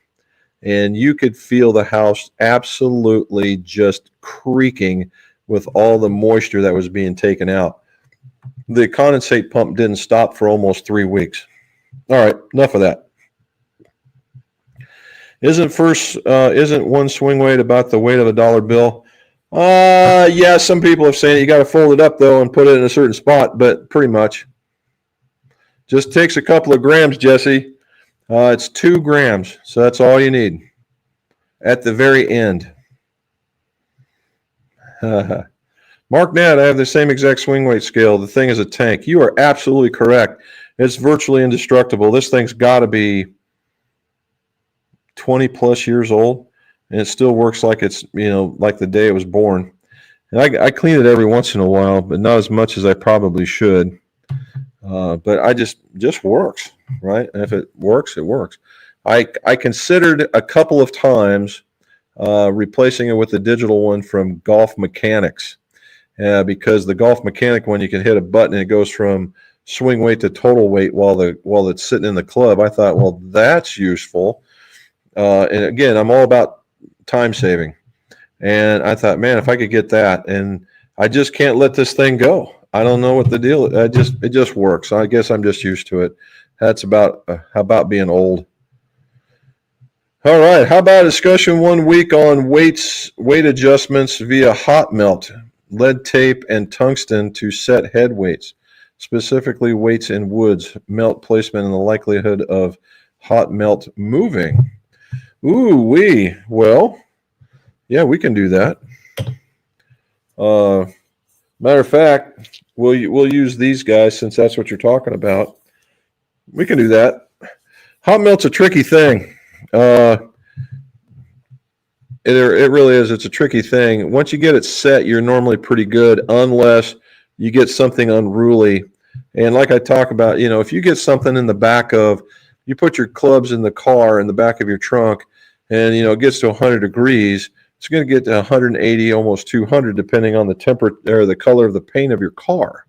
And you could feel the house absolutely just creaking with all the moisture that was being taken out. The condensate pump didn't stop for almost 3 weeks. All right, enough of that. Isn't one swing weight about the weight of a dollar bill? Yeah, some people have said you got to fold it up though and put it in a certain spot, but pretty much. Just takes a couple of grams, Jesse. It's 2 grams, so that's all you need at the very end. Mark Nat, I have the same exact swing weight scale. The thing is a tank. You are absolutely correct. It's virtually indestructible. This thing's got to be 20 plus years old, and it still works like it's, like the day it was born. And I clean it every once in a while, but not as much as I probably should. But I just works, right? And if it works, it works. I considered a couple of times replacing it with the digital one from Golf Mechanics, because the Golf Mechanic one, you can hit a button and it goes from swing weight to total weight while it's sitting in the club. I thought, well, that's useful. And again, I'm all about time saving. And I thought, man, if I could get that, and I just can't let this thing go. I don't know what the deal is. It just works. I guess I'm just used to it. That's about how about being old. All right. How about a discussion 1 week on weight adjustments via hot melt, lead tape, and tungsten to set head weights, specifically weights in woods, melt placement, and the likelihood of hot melt moving. Ooh-wee. Well, yeah, we can do that. Matter of fact, we'll use these guys since that's what you're talking about. We can do that. Hot melt's a tricky thing. It really is. It's a tricky thing. Once you get it set, you're normally pretty good unless you get something unruly. And like I talk about, if you get something in the back of, you put your clubs in the car in the back of your trunk, and it gets to 100 degrees, it's going to get to 180, almost 200, depending on the temperature or the color of the paint of your car.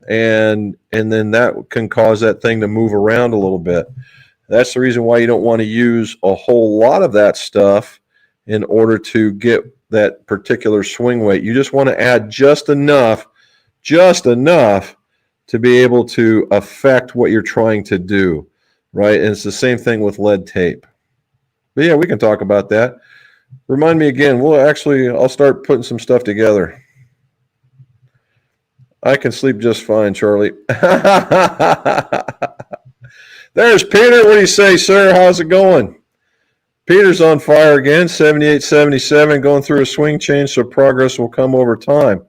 And then that can cause that thing to move around a little bit. That's the reason why you don't want to use a whole lot of that stuff in order to get that particular swing weight. You just want to add just enough to be able to affect what you're trying to do, right? And it's the same thing with lead tape. But yeah, we can talk about that. Remind me again. I'll start putting some stuff together. I can sleep just fine, Charlie. There's Peter. What do you say, sir? How's it going? Peter's on fire again, 78-77, going through a swing change, so progress will come over time.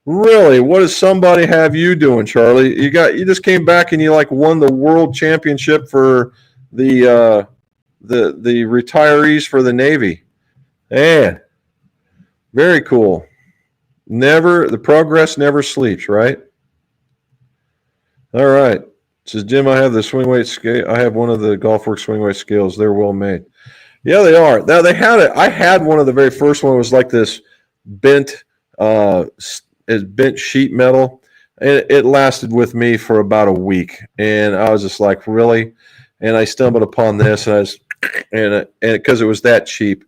Really? What does somebody have you doing, Charlie? You just came back and you won the world championship for the retirees for the Navy. Man, very cool. The progress never sleeps, right? All right. Says Jim, I have the swing weight scale. I have one of the GolfWorks swing weight scales. They're well made. Yeah, they are. Now they had it. I had one of the very first one was like this bent, is bent sheet metal. And it lasted with me for about a week, and I was just like, really? And I stumbled upon this, and I was, and because it was that cheap,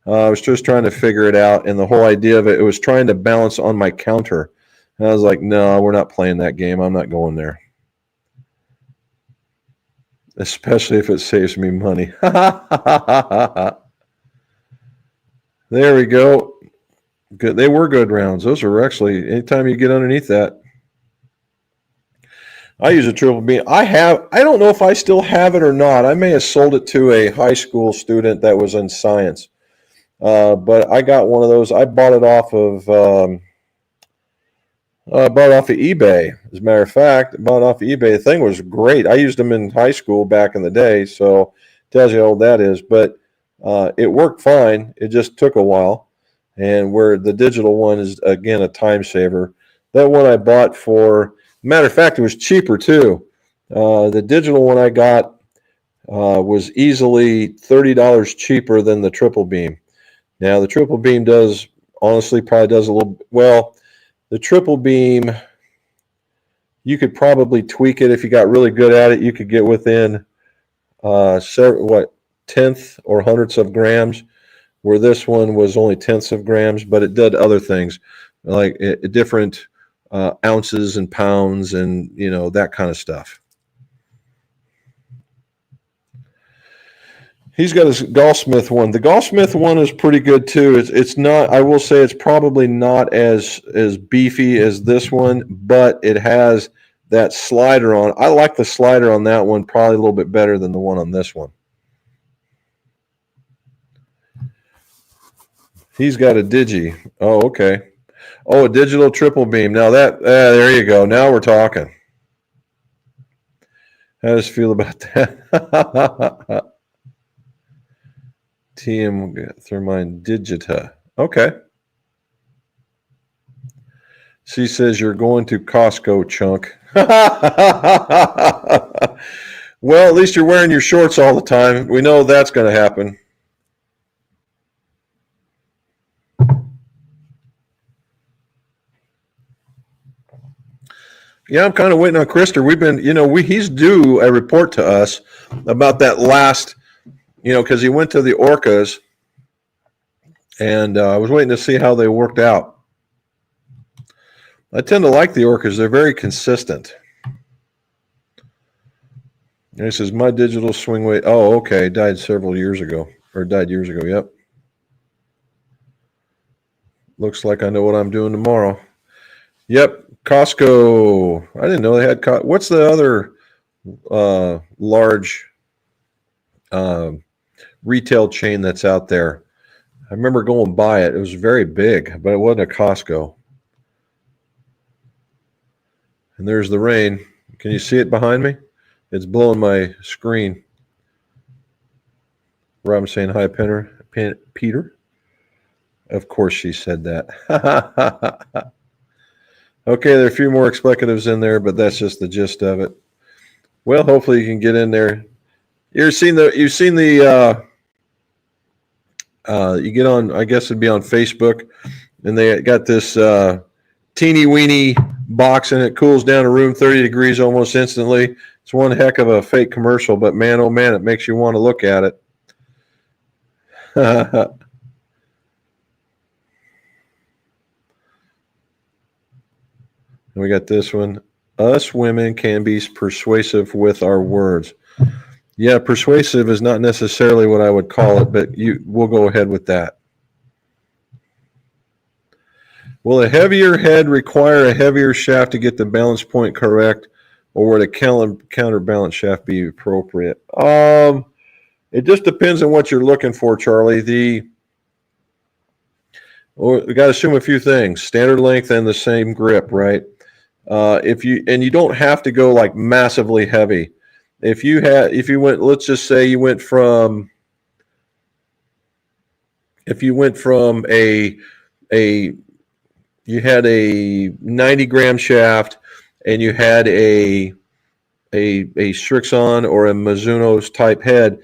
I was just trying to figure it out, and the whole idea of it, it was trying to balance on my counter, and I was like, no, we're not playing that game. I'm not going there, especially if it saves me money. There we go. Good. They were good rounds. Those were actually, anytime you get underneath that. I use a triple beam. I don't know if I still have it or not. I may have sold it to a high school student that was in science. But I got one of those. I bought it off of eBay. As a matter of fact, I bought it off of eBay. The thing was great. I used them in high school back in the day, so it tells you how old that is. But it worked fine. It just took a while. And where the digital one is, again, a time saver. That one I bought for, matter of fact, it was cheaper too. The digital one I got was easily $30 cheaper than the triple beam. Now, the triple beam does, honestly, probably does a little, well, the triple beam, you could probably tweak it if you got really good at it. You could get within tenth or hundredths of grams, where this one was only tenths of grams, but it did other things like different ounces and pounds and that kind of stuff. He's got his Golfsmith one. The Golfsmith one is pretty good too. It's not. I will say it's probably not as beefy as this one, but it has that slider on. I like the slider on that one probably a little bit better than the one on this one. He's got a Digi. Oh, okay. Oh, a digital triple beam. Now there you go. Now we're talking. How does it feel about that? TM Thermine Digita. Okay. She says you're going to Costco, chunk. Well, at least you're wearing your shorts all the time. We know that's going to happen. Yeah, I'm kind of waiting on Krister. We've been, he's due a report to us about that last, because he went to the Orcas, and I was waiting to see how they worked out. I tend to like the Orcas. They're very consistent. And he says, my digital swing weight. Oh, okay. Died years ago. Yep. Looks like I know what I'm doing tomorrow. Yep. Costco. I didn't know they had. What's the other large retail chain that's out there? I remember going by it. It was very big, but it wasn't a Costco. And there's the rain. Can you see it behind me? It's blowing my screen. Robin saying hi, Peter. Of course she said that. Okay, there are a few more explicatives in there, but that's just the gist of it. Well, hopefully you can get in there. You've seen the you get on, I guess it'd be on Facebook, and they got this teeny weeny box, and it cools down a room 30 degrees almost instantly. It's one heck of a fake commercial, but man, oh man, it makes you want to look at it. We got this one. Us women can be persuasive with our words. Yeah, persuasive is not necessarily what I would call it, but we'll go ahead with that. Will a heavier head require a heavier shaft to get the balance point correct, or would a counterbalance shaft be appropriate? It just depends on what you're looking for, Charlie. We got to assume a few things: standard length and the same grip, right? You don't have to go like massively heavy. If you went, let's just say you went from you had a 90-gram shaft and you had a Strixon or a Mizuno's type head,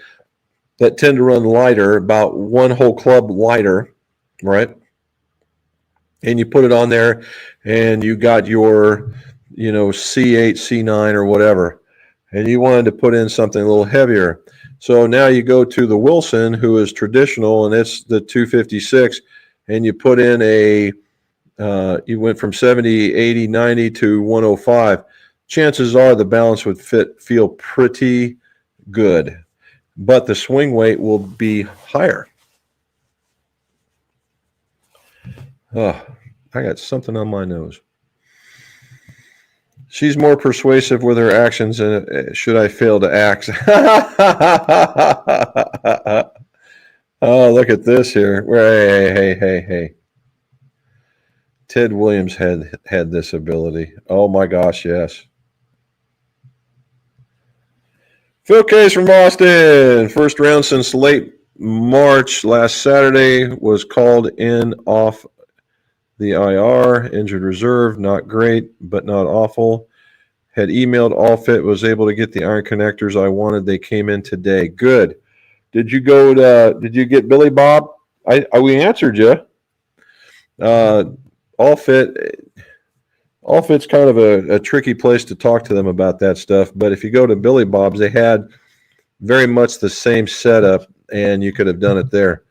that tend to run lighter, about one whole club lighter, right? And you put it on there, and you got your, C8, C9, or whatever, and you wanted to put in something a little heavier. So now you go to the Wilson, who is traditional, and it's the 256, and you put in you went from 70, 80, 90 to 105. Chances are the balance would feel pretty good, but the swing weight will be higher. Oh, I got something on my nose. She's more persuasive with her actions than should I fail to act. Oh, look at this here. Hey. Ted Williams had this ability. Oh my gosh, yes. Phil Case from Boston. First round since late March. Last Saturday was called in off the IR. Injured reserve. Not great, but not awful. Had emailed Allfit. Was able to get the iron connectors I wanted. They came in today. Good. Did you get Billy Bob? We answered you. Allfit's kind of a tricky place to talk to them about that stuff. But if you go to Billy Bob's, they had very much the same setup, and you could have done it there.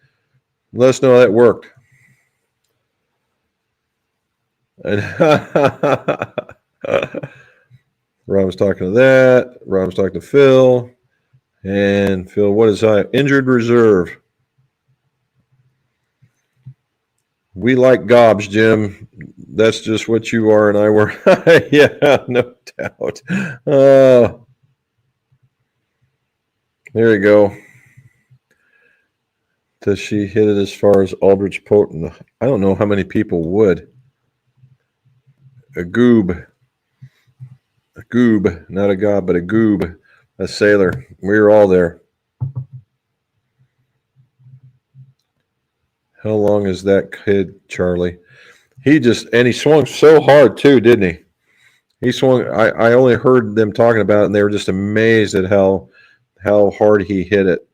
Let us know how that worked. And Ron was talking to that. Ron was talking to Phil. And Phil, what is injured reserve? We like gobs, Jim. That's just what you are and I were. Yeah, no doubt. There you go. Does she hit it as far as Aldrich Potent? I don't know how many people would. A goob, not a gob, but a goob, a sailor. We were all there. How long is that kid, Charlie? He swung so hard too, didn't he? He swung. I only heard them talking about it, and they were just amazed at how hard he hit it.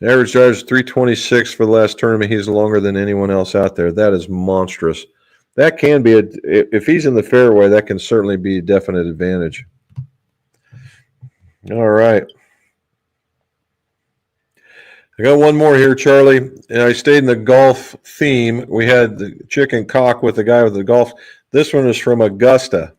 The average drive is 326 for the last tournament. He's longer than anyone else out there. That is monstrous. That can be if he's in the fairway, that can certainly be a definite advantage. All right. I got one more here, Charlie. And I stayed in the golf theme. We had the chicken cock with the guy with the golf. This one is from Augusta.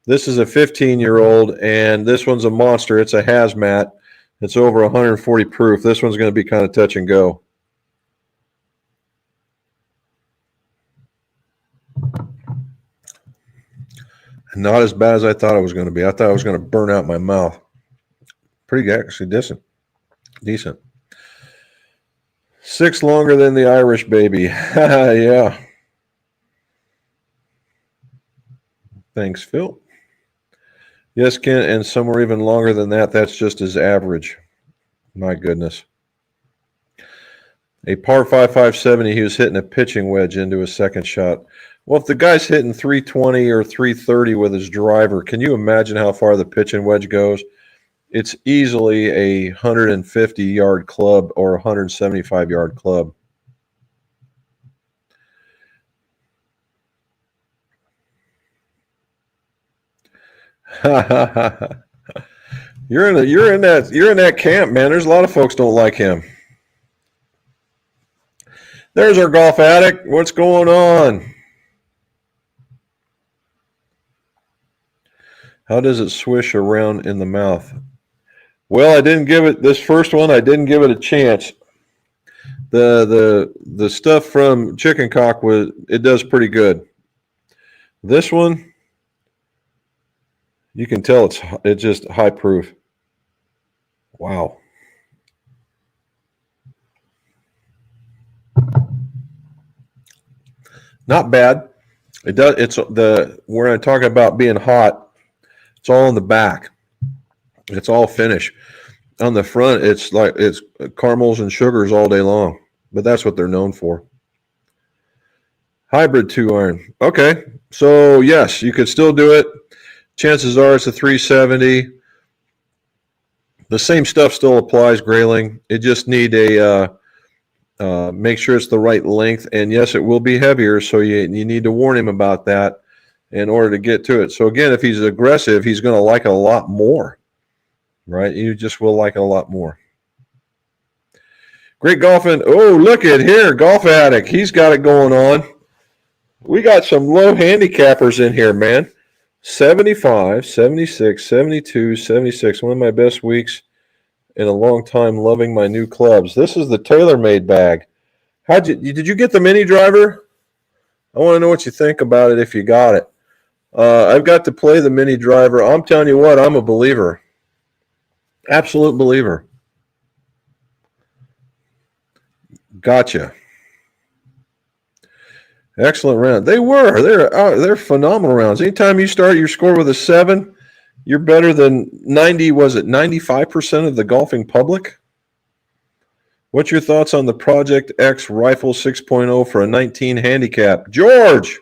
This is a 15-year-old, and this one's a monster. It's a hazmat. It's over 140 proof. This one's going to be kind of touch and go. Not as bad as I thought it was going to be. I thought I was going to burn out my mouth. Pretty actually decent. 6 longer than the Irish baby. Yeah. Thanks, Phil. Yes, Ken, and some were even longer than that. That's just his average. My goodness. A par 5.570, he was hitting a pitching wedge into his second shot. Well, if the guy's hitting 320 or 330 with his driver, can you imagine how far the pitching wedge goes? It's easily a 150-yard club or a 175-yard club. You're in that camp, man. There's a lot of folks don't like him. There's our golf addict. What's going on? How does it swish around in the mouth? Well, I didn't give it this first one. I didn't give it a chance. The stuff from Chicken Cock it does pretty good. This one, you can tell it's just high proof. Wow. Not bad. It does. It's when I talk about being hot, it's all in the back. It's all finish. On the front, it's caramels and sugars all day long. But that's what they're known for. Hybrid 2-iron. Okay. So, yes, you could still do it. Chances are it's a 370. The same stuff still applies, Grayling. It just need a make sure it's the right length. And yes, it will be heavier, so you need to warn him about that in order to get to it. So again, if he's aggressive, he's going to like it a lot more, right? You just will like it a lot more. Great golfing. Oh, look at here, Golf Addict. He's got it going on. We got some low handicappers in here, man. 75, 76, 72, 76. One of my best weeks in a long time, loving my new clubs. This is the TaylorMade bag. Did you get the mini driver? I want to know what you think about it if you got it. I've got to play the mini driver. I'm telling you what, I'm a believer. Absolute believer. Gotcha. Excellent round. They're phenomenal rounds. Anytime you start your score with a 7, you're better than 95% of the golfing public? What's your thoughts on the Project X Rifle 6.0 for a 19 handicap? George,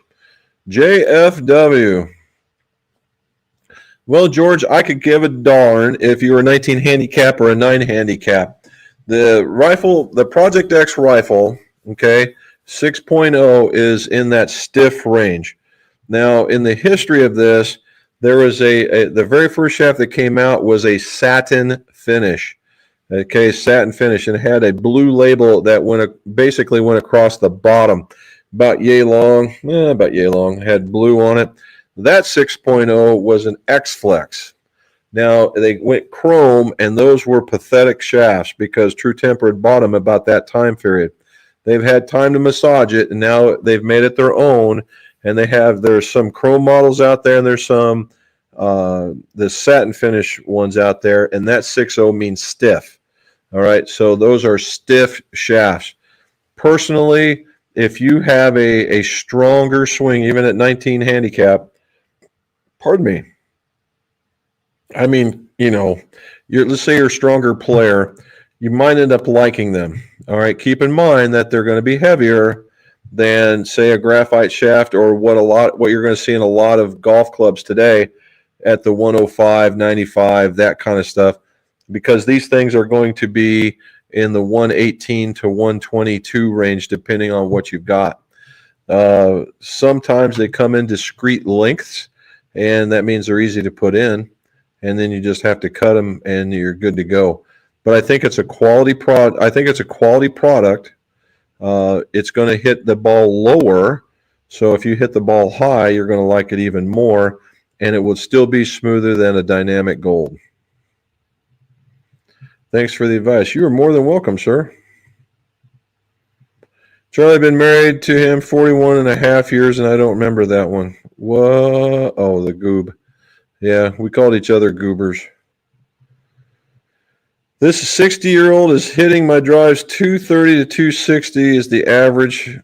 JFW. Well, George, I could give a darn if you were a 19 handicap or a 9 handicap. The Project X Rifle, okay, 6.0 is in that stiff range. Now, in the history of this, there was the very first shaft that came out was a satin finish. Okay, satin finish, and it had a blue label that basically went across the bottom, about yay long, had blue on it. That 6.0 was an X-Flex. Now, they went chrome, and those were pathetic shafts because True Temper had bought them about that time period. They've had time to massage it, and now they've made it their own, and there's some chrome models out there, and there's some the satin finish ones out there, and that 6.0 means stiff. All right, so those are stiff shafts. Personally, if you have a stronger swing, even at 19 handicap, pardon me, I mean, let's say you're a stronger player, you might end up liking them. All right, keep in mind that they're going to be heavier than, say, a graphite shaft or what you're going to see in a lot of golf clubs today at the 105, 95, that kind of stuff, because these things are going to be in the 118 to 122 range, depending on what you've got. Sometimes they come in discrete lengths, and that means they're easy to put in, and then you just have to cut them, and you're good to go. But I think it's a quality product. It's going to hit the ball lower, so if you hit the ball high, you're going to like it even more, and it will still be smoother than a Dynamic Gold. Thanks for the advice. You are more than welcome, sir. Charlie, been married to him 41 and a half years, and I don't remember that one. Whoa. Oh, the goob. Yeah, we called each other goobers. This 60-year-old is hitting my drives 230 to 260 is the average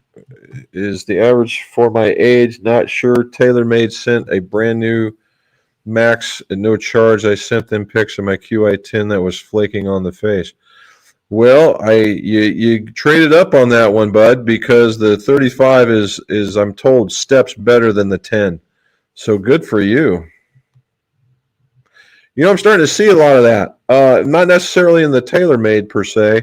for my age. Not sure. TaylorMade sent a brand new Max at no charge. I sent them pics of my QI10 that was flaking on the face. Well, you traded up on that one, bud, because the 35 is I'm told steps better than the 10. So good for you. I'm starting to see a lot of that. Not necessarily in the TaylorMade per se,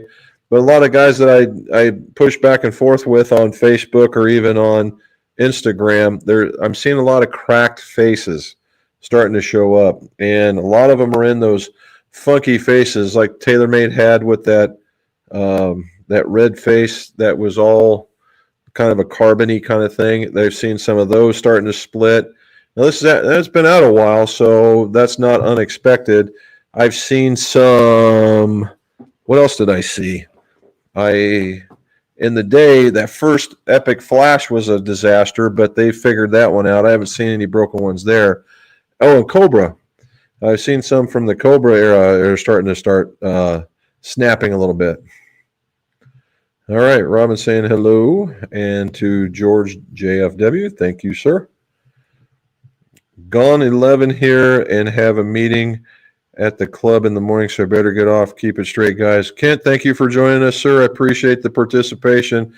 but a lot of guys that I push back and forth with on Facebook or even on Instagram, I'm seeing a lot of cracked faces starting to show up, and a lot of them are in those funky faces like TaylorMade had with that red face that was all kind of a carbony kind of thing. They've seen some of those starting to split. Now that's been out a while, so that's not unexpected. I've seen some. What else did I see? In the day, that first Epic Flash was a disaster, but they figured that one out. I haven't seen any broken ones there. Oh, and Cobra. I've seen some from the Cobra era are starting to snapping a little bit. All right, Robin saying hello, and to George JFW, thank you, sir. Gone 11 here and have a meeting at the club in the morning, so I better get off. Keep it straight, guys. Kent, thank you for joining us, sir. I appreciate the participation.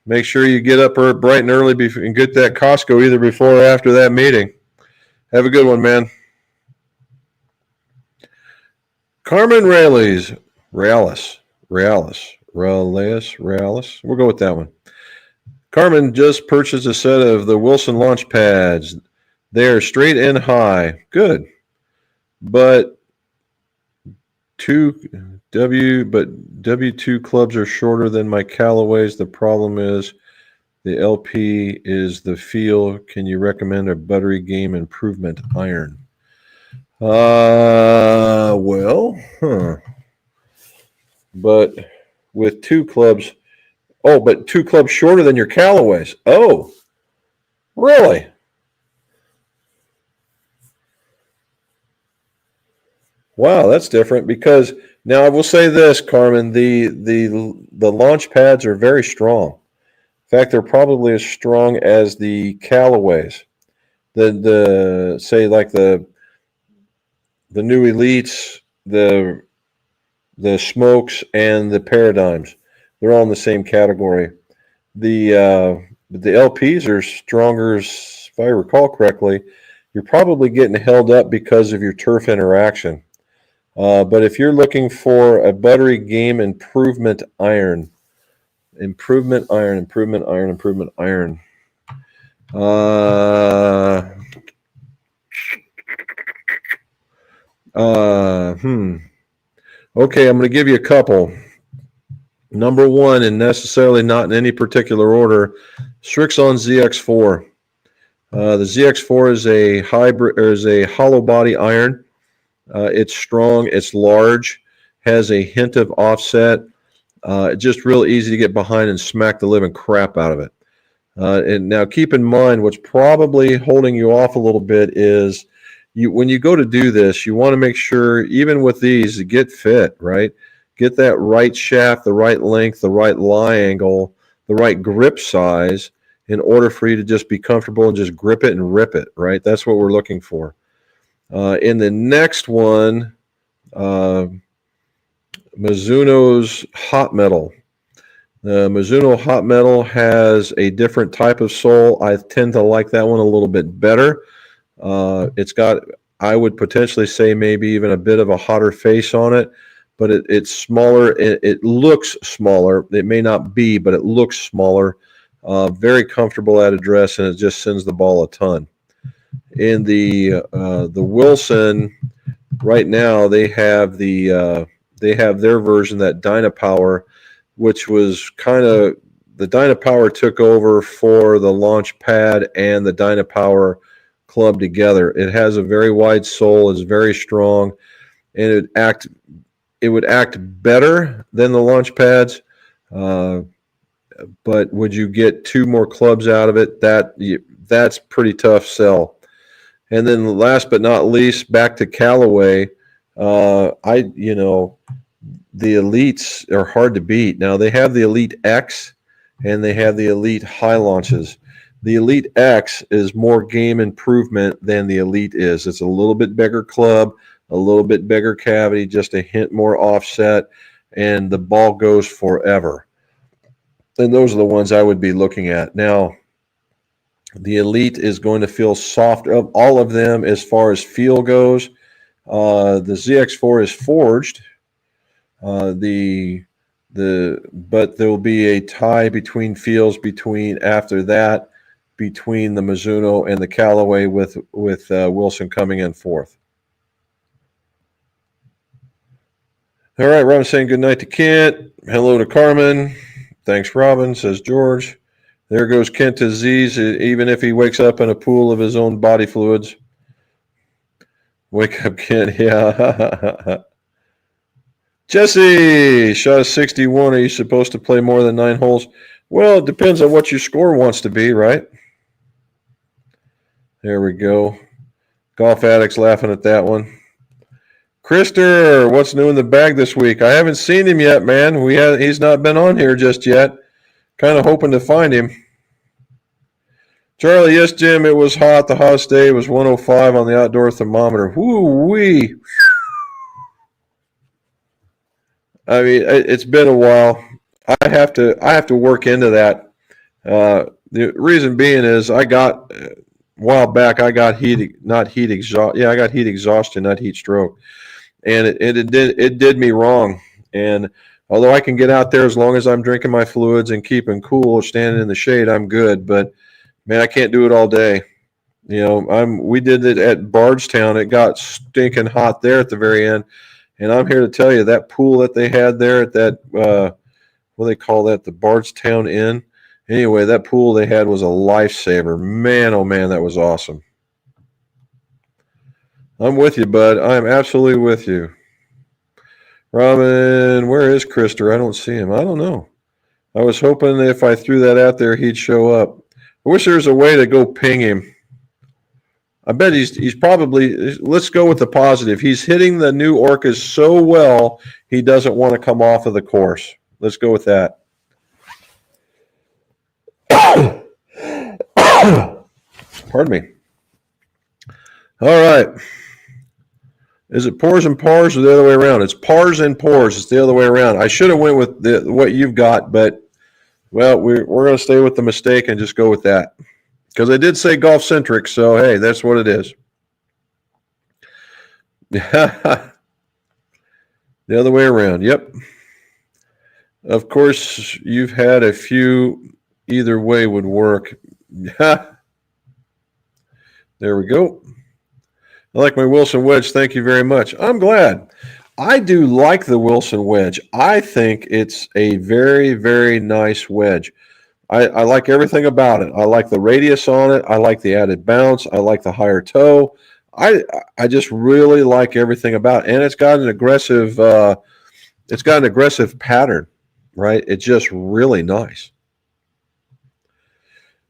Make sure you get up bright and early and get that Costco either before or after that meeting. Have a good one, man. Carmen Reales. We'll go with that one. Carmen just purchased a set of the Wilson launch pads. They are straight and high. Good. But W2 clubs are shorter than my Callaways. The problem is the LP is the feel. Can you recommend a buttery game improvement iron? But with two clubs, but two clubs shorter than your Callaways. Oh, really? Wow, that's different because now I will say this, Carmen, the launch pads are very strong. In fact, they're probably as strong as the Callaways. The say like the new elites, the smokes, and the paradigms. They're all in the same category. The LPs are stronger, if I recall correctly. You're probably getting held up because of your turf interaction. But if you're looking for a buttery game improvement iron. Uh, Okay, I'm going to give you a couple. Number one, and necessarily not in any particular order, Strixon ZX4. The ZX4 is a hybrid, or is a hollow body iron. It's strong, it's large, has a hint of offset. Just real easy to get behind and smack the living crap out of it. And now keep in mind what's probably holding you off a little bit is when you go to do this, you want to make sure, even with these, get fit, right? Get that right shaft, the right length, the right lie angle, the right grip size in order for you to just be comfortable and just grip it and rip it, right? That's what we're looking for. In the next one, Mizuno's Hot Metal. The Mizuno Hot Metal has a different type of sole. I tend to like that one a little bit better. It's got, I would potentially say, maybe even a bit of a hotter face on it, but it's smaller. It looks smaller. It may not be, but it looks smaller. Very comfortable at address, and it just sends the ball a ton. In the Wilson, right now they have their version, that Dynapower, which was kind of, the Dynapower took over for the launch pad and the Dynapower club together. It has a very wide sole, is very strong, and it would act better than the launch pads. But would you get two more clubs out of it? That's pretty tough sell. And then last but not least, back to Callaway. The elites are hard to beat. Now they have the Elite X and they have the Elite High launches. The Elite X is more game improvement than the Elite is. It's a little bit bigger club, a little bit bigger cavity, just a hint more offset, and the ball goes forever. And those are the ones I would be looking at. Now, the Elite is going to feel soft. Of all of them, as far as feel goes, the ZX4 is forged. But there will be a tie between feels after that between the Mizuno and the Callaway, with Wilson coming in fourth. All right, Robin saying good night to Kent. Hello to Carmen. Thanks, Robin, says George. There goes Kent to Z's, even if he wakes up in a pool of his own body fluids. Wake up, Kent. Yeah. Jesse, shot a 61. Are you supposed to play more than 9 holes? Well, it depends on what your score wants to be, right? There we go. Golf Addict's laughing at that one. Krister, what's new in the bag this week? I haven't seen him yet, man. He's not been on here just yet. Kind of hoping to find him. Charlie, yes, Jim, it was hot. The hottest day was 105 on the outdoor thermometer. Woo-wee. I mean, it's been a while. I have to work into that. The reason being is a while back I got heat exhaustion, not heat stroke. and it did me wrong. And although I can get out there as long as I'm drinking my fluids and keeping cool or standing in the shade, I'm good. But man, I can't do it all day. We did it at Bardstown. It got stinking hot there at the very end, and I'm here to tell you that pool that they had there at that what do they call that, the Bardstown Inn. Anyway, that pool they had was a lifesaver. Man, oh man, that was awesome. I'm with you, bud. I'm absolutely with you. Robin, where is Krister? I don't see him. I don't know. I was hoping if I threw that out there, he'd show up. I wish there was a way to go ping him. I bet he's probably, let's go with the positive. He's hitting the new orcas so well, he doesn't want to come off of the course. Let's go with that. Pardon me. All right. Is it pores and pars or the other way around? It's pars and pores. It's the other way around. I should have went with what you've got, but, well, we're going to stay with the mistake and just go with that. Because I did say golf-centric, so, hey, that's what it is. The other way around, yep. Of course, you've had a few. Either way would work. There we go. I like my Wilson wedge. Thank you very much. I'm glad. I do like the Wilson wedge. I think it's a very, very nice wedge. I like everything about it. I like the radius on it. I like the added bounce. I like the higher toe. I just really like everything about it. And it's got an aggressive pattern, right? It's just really nice.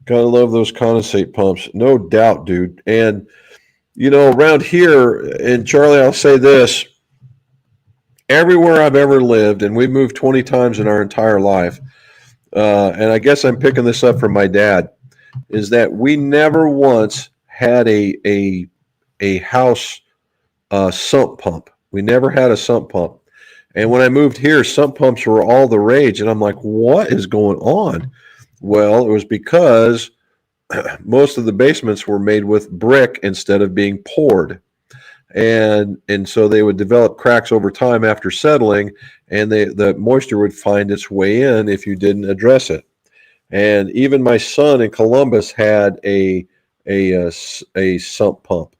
Gotta love those condensate pumps. No doubt, dude. And around here, and Charlie, I'll say this, everywhere I've ever lived, and we've moved 20 times in our entire life, and I guess I'm picking this up from my dad, is that we never once had a house sump pump. We never had a sump pump. And when I moved here, sump pumps were all the rage. And I'm like, what is going on? Well, it was because most of the basements were made with brick instead of being poured. And so they would develop cracks over time after settling, and the moisture would find its way in if you didn't address it. And even my son in Columbus had a sump pump.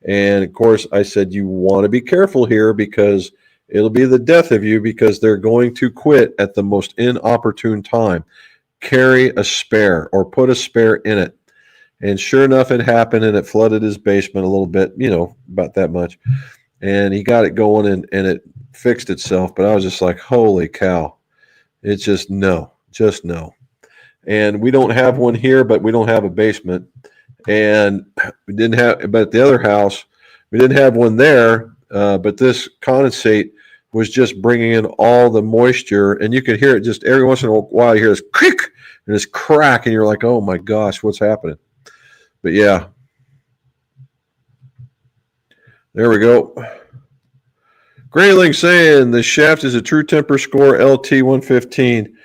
And of course, I said, you want to be careful here because it'll be the death of you, because they're going to quit at the most inopportune time. Carry a spare or put a spare in it. And sure enough, it happened, and it flooded his basement a little bit, about that much. And he got it going, and it fixed itself. But I was just like, holy cow. It's just no. And we don't have one here, but we don't have a basement. And we didn't have, but at the other house, we didn't have one there. But this condensate was just bringing in all the moisture. And you could hear it just every once in a while. You hear this click and this crack, and you're like, oh my gosh, what's happening? But yeah, there we go. Grayling saying the shaft is a true temper score LT 115.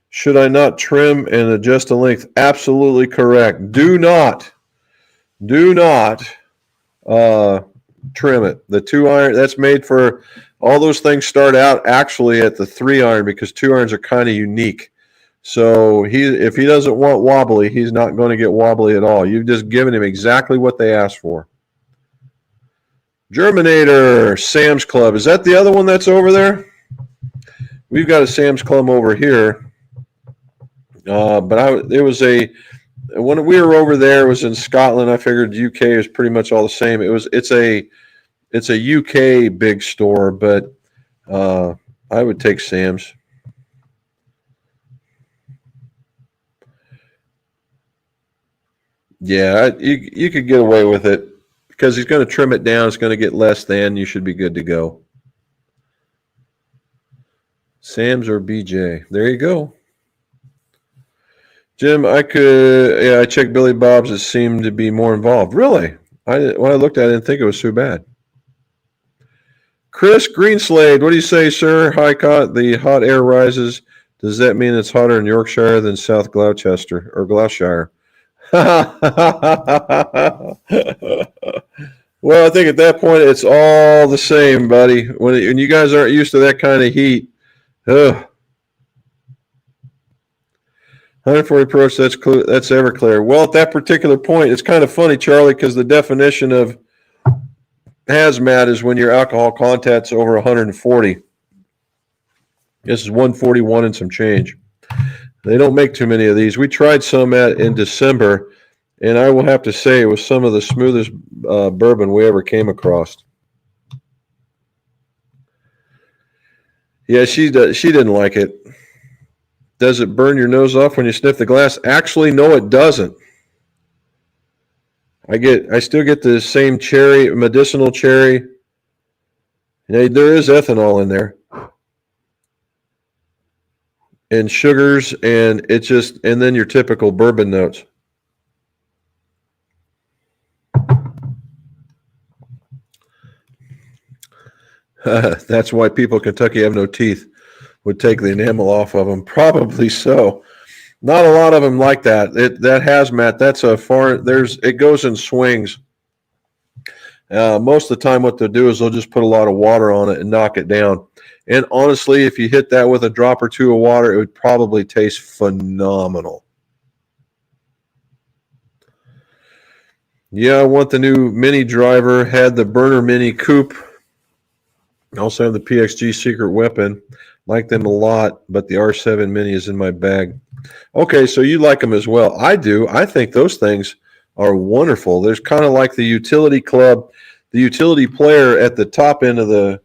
Should I not trim and adjust the length? Absolutely correct. Do not trim it. The 2-iron, that's made for, all those things start out actually at the 3-iron, because 2-irons are kind of unique. So if he doesn't want wobbly, he's not going to get wobbly at all. You've just given him exactly what they asked for. Germinator, Sam's Club. Is that the other one that's over there? We've got a Sam's Club over here. But when we were over there, it was in Scotland. I figured UK is pretty much all the same. It's a UK big store, but I would take Sam's. Yeah, you could get away with it because he's going to trim it down. It's going to get less than. You should be good to go. Sam's or BJ. There you go. Jim, I checked Billy Bob's. It seemed to be more involved. Really? When I looked at it, I didn't think it was too bad. Chris Greenslade, what do you say, sir? The hot air rises. Does that mean it's hotter in Yorkshire than South Gloucester or Gloucestershire? Well, I think at that point it's all the same, buddy. When you guys aren't used to that kind of heat, ugh. 140 approach, that's Everclear. Well, at that particular point, it's kind of funny, Charlie, because the definition of hazmat is when your alcohol content's over 140. This is 141 and some change. They don't make too many of these. We tried some in December, and I will have to say it was some of the smoothest bourbon we ever came across. Yeah, she didn't like it. Does it burn your nose off when you sniff the glass? Actually, no, it doesn't. I still get the same cherry, medicinal cherry. There is ethanol in there, and sugars, and and then your typical bourbon notes. That's why people in Kentucky have no teeth. Would take the enamel off of them. Probably so. Not a lot of them like that. That hazmat, that's a foreign. It goes in swings. Most of the time, what they'll do is they'll just put a lot of water on it and knock it down. And honestly, if you hit that with a drop or two of water, it would probably taste phenomenal. Yeah, I want the new Mini driver. Had the Burner Mini Coupe. Also have the PXG Secret Weapon. Like them a lot, but the R7 Mini is in my bag. Okay, so you like them as well. I do. I think those things are wonderful. There's kind of like the utility club, the utility player at the top end of the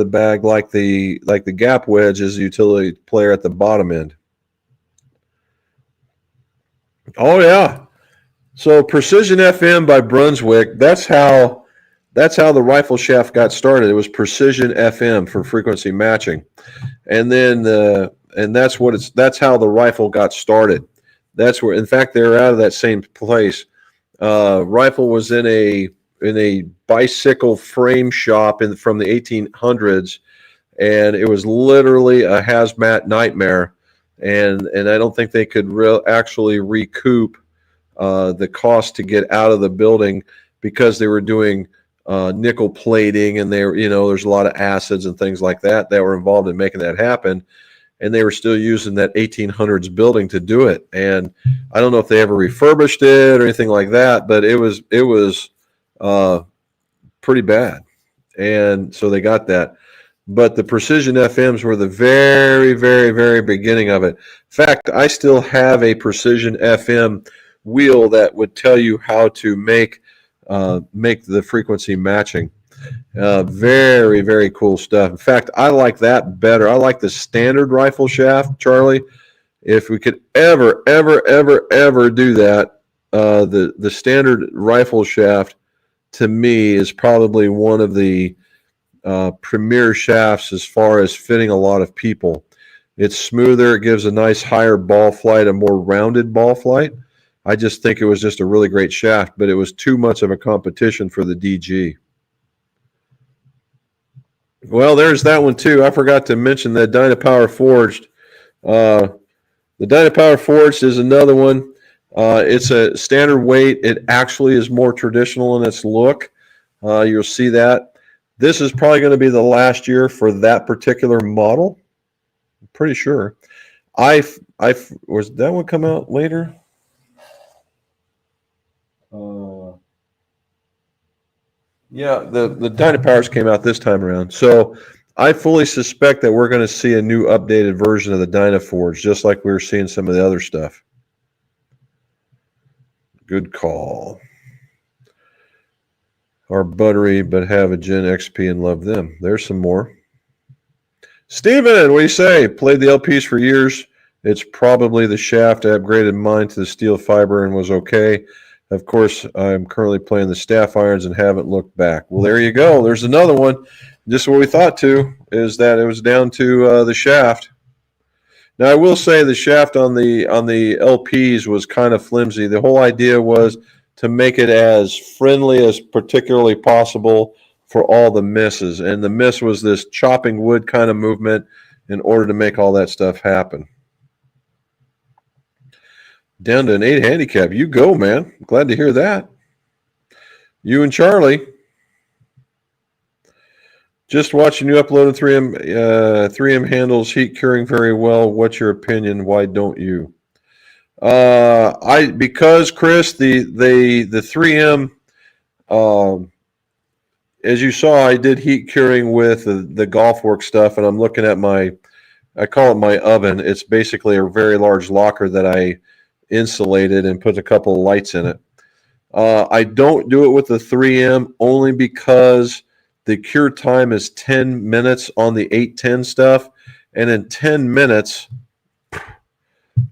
bag, like the Gap Wedge is the utility player at the bottom end. Oh yeah. So Precision FM by Brunswick. That's how the rifle shaft got started. It was Precision FM for frequency matching, and then that's how the rifle got started. That's where, in fact, they're out of that same place. Rifle was in a bicycle frame shop from the 1800s, and it was literally a hazmat nightmare. And I don't think they could actually recoup the cost to get out of the building because they were doing nickel plating, and there's a lot of acids and things like that were involved in making that happen. And they were still using that 1800s building to do it. And I don't know if they ever refurbished it or anything like that, but it was pretty bad. And so they got that. But the Precision FMs were the very, very, very beginning of it. In fact, I still have a Precision FM wheel that would tell you how to make the frequency matching. Very, very cool stuff. In fact, I like that better. I like the standard rifle shaft, Charlie. If we could ever, ever, ever, ever do that, the standard rifle shaft to me is probably one of the premier shafts as far as fitting a lot of people. It's smoother. It gives a nice higher ball flight, a more rounded ball flight. I just think it was just a really great shaft, but it was too much of a competition for the DG. Well, there's that one too. I forgot to mention that Dynapower Forged. The Dynapower Forged is another one. It's a standard weight. It actually is more traditional in its look. You'll see that. This is probably going to be the last year for that particular model. I'm pretty sure. Was that one come out later? Yeah, the Dynapowers came out this time around. So I fully suspect that we're going to see a new updated version of the Dynaforge, just like we were seeing some of the other stuff. Good call. Our buttery, but have a Gen XP and love them. There's some more. Steven, what do you say? Played the LPs for years. It's probably the shaft. I upgraded mine to the steel fiber and was okay. Of course, I'm currently playing the staff irons and haven't looked back. Well, there you go. There's another one. Just what we thought too, is that it was down to the shaft. Now, I will say the shaft on the LPs was kind of flimsy. The whole idea was to make it as friendly as particularly possible for all the misses. And the miss was this chopping wood kind of movement in order to make all that stuff happen. Down to an 8 handicap. You go, man. Glad to hear that. You and Charlie. Just watching you uploaded 3M handles heat curing very well. What's your opinion? Why don't you? Because Chris, the 3M, as you saw, I did heat curing with the golf work stuff, and I'm looking at I call it my oven. It's basically a very large locker that I insulated and put a couple of lights in it. I don't do it with the 3M only because the cure time is 10 minutes on the 810 stuff. And in 10 minutes,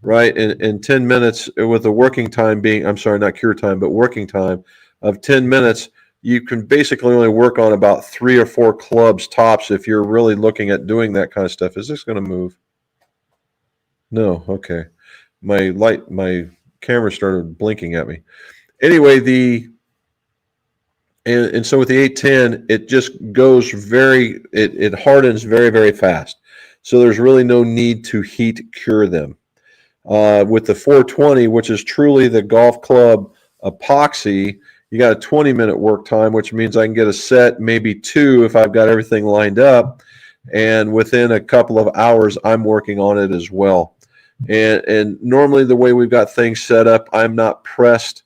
right, in 10 minutes with the working time being, I'm sorry, not cure time, but working time of 10 minutes, you can basically only work on about 3 or 4 clubs tops if you're really looking at doing that kind of stuff. Is this going to move? No, okay. My camera started blinking at me. Anyway, and so with the 810, it just goes it hardens very, very fast. So there's really no need to heat cure them. With the 420, which is truly the golf club epoxy, you got a 20-minute work time, which means I can get a set, maybe 2 if I've got everything lined up. And within a couple of hours, I'm working on it as well. And normally the way we've got things set up, I'm not pressed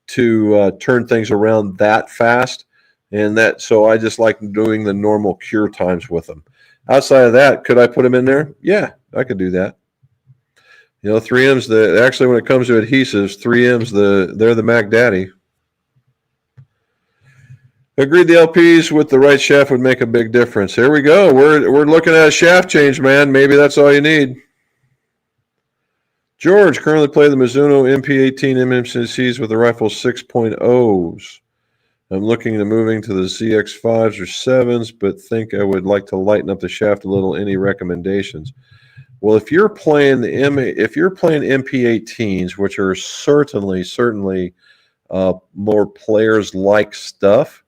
to turn things around that fast. So I just like doing the normal cure times with them. Outside of that, could I put them in there? Yeah, I could do that. 3M's actually when it comes to adhesives, 3M's they're the Mac Daddy. Agreed, the LPs with the right shaft would make a big difference. Here we go. We're looking at a shaft change, man. Maybe that's all you need. George, currently play the Mizuno MP18 MMCCs with the rifle 6.0s. I'm looking to moving to the ZX5s or 7s, but think I would like to lighten up the shaft a little. Any recommendations? Well, if you're playing MP18s, which are certainly more players like stuff,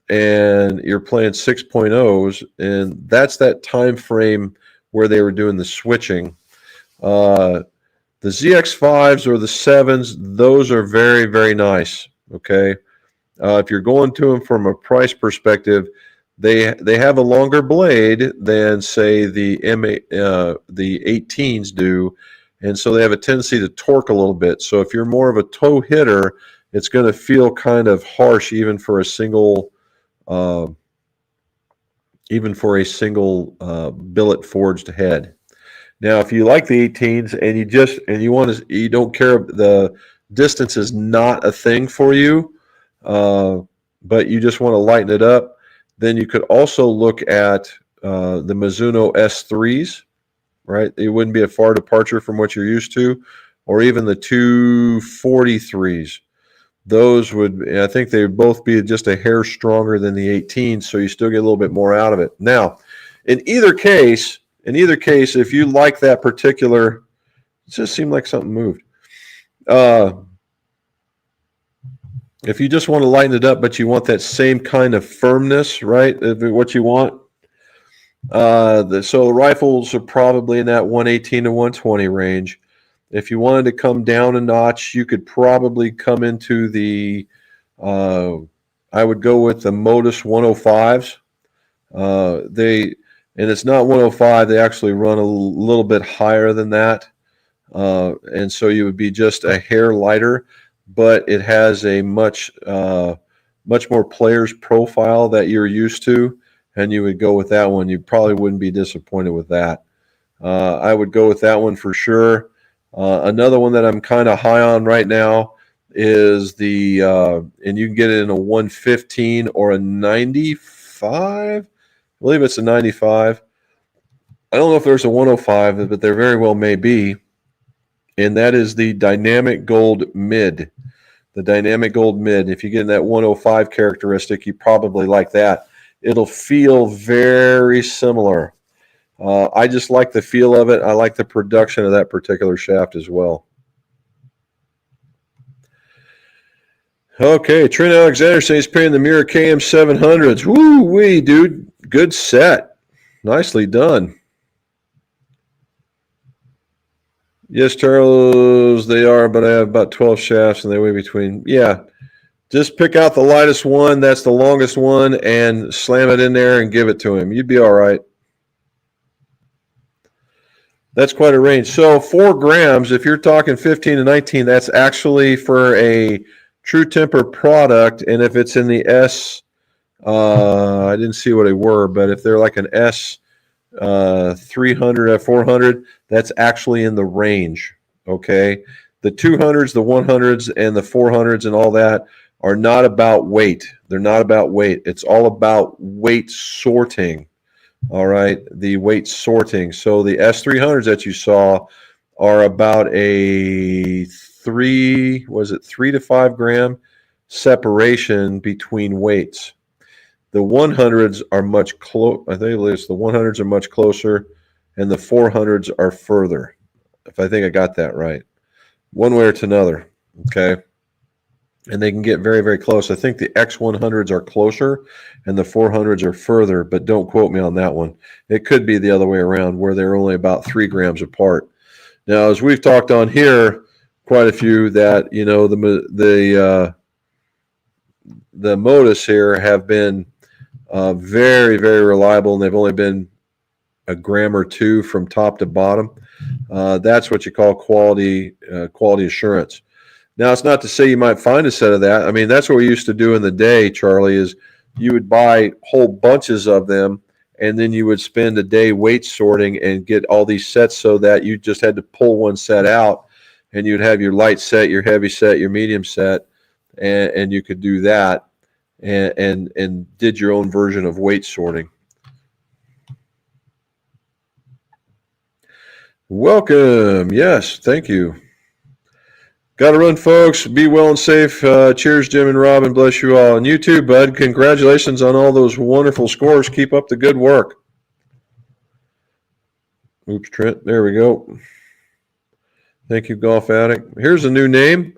and you're playing 6.0s, and that's that time frame where they were doing the switching. The ZX5s or the 7s, those are very, very nice, okay? If you're going to them from a price perspective, they have a longer blade than, say, the 18s do, and so they have a tendency to torque a little bit. So if you're more of a toe hitter, it's going to feel kind of harsh even for a single billet forged head. Now, if you like the 18s and you don't care, the distance is not a thing for you, but you just want to lighten it up, then you could also look at the Mizuno S3s, right? It wouldn't be a far departure from what you're used to, or even the 243s. I think they would both be just a hair stronger than the 18s, so you still get a little bit more out of it. Now, in either case, if you like that particular, it just seemed like something moved. If you just want to lighten it up, but you want that same kind of firmness, right? What you want. So the rifles are probably in that 118 to 120 range. If you wanted to come down a notch, you could probably come into the, I would go with the Modus 105s. And it's not 105, they actually run a little bit higher than that. And so you would be just a hair lighter, but it has a much more player's profile that you're used to, and you would go with that one. You probably wouldn't be disappointed with that. I would go with that one for sure. Another one that I'm kind of high on right now is and you can get it in a 115 or a 95. I believe it's a 95. I don't know if there's a 105, but there very well may be. And that is the Dynamic Gold Mid. The Dynamic Gold Mid. If you get in that 105 characteristic, you probably like that. It'll feel very similar. I just like the feel of it. I like the production of that particular shaft as well. Okay, Trent Alexander says he's paying the Mirror KM 700s. Woo-wee, dude. Good set. Nicely done. Yes, Charles, they are, but I have about 12 shafts and they weigh between, 10 Just pick out the lightest one, that's the longest one, and slam it in there and give it to him. You'd be all right. That's quite a range. So 4 grams, if you're talking 15 to 19, that's actually for a True Temper product. And if it's in the S, I didn't see what they were, but if they're like an S 300 at 400, that's actually in the range. Okay. The 200s, the 100s, and the 400s and all that are not about weight. They're not about weight. It's all about weight sorting. All right, the weight sorting. So the S300s that you saw are about a 3 to 5 gram separation between weights. The 100s are much close. I think it's the 100s are much closer, and the 400s are further. If I think I got that right, one way or to another. Okay. And they can get very, very close. I think the X100s are closer and the 400s are further, but don't quote me on that one. It could be the other way around where they're only about 3 grams apart. Now, as we've talked on here, quite a few that, you know, the Modus here have been very, very reliable, and they've only been a gram or 2 from top to bottom. That's what you call quality assurance. Now, it's not to say you might find a set of that. I mean, that's what we used to do in the day, Charlie, is you would buy whole bunches of them, and then you would spend a day weight sorting and get all these sets so that you just had to pull one set out, and you'd have your light set, your heavy set, your medium set, and you could do that and did your own version of weight sorting. Welcome. Yes, thank you. Got to run, folks. Be well and safe. Cheers, Jim and Robin. Bless you all. And you too, bud. Congratulations on all those wonderful scores. Keep up the good work. Oops, Trent. There we go. Thank you, Golf Addict. Here's a new name.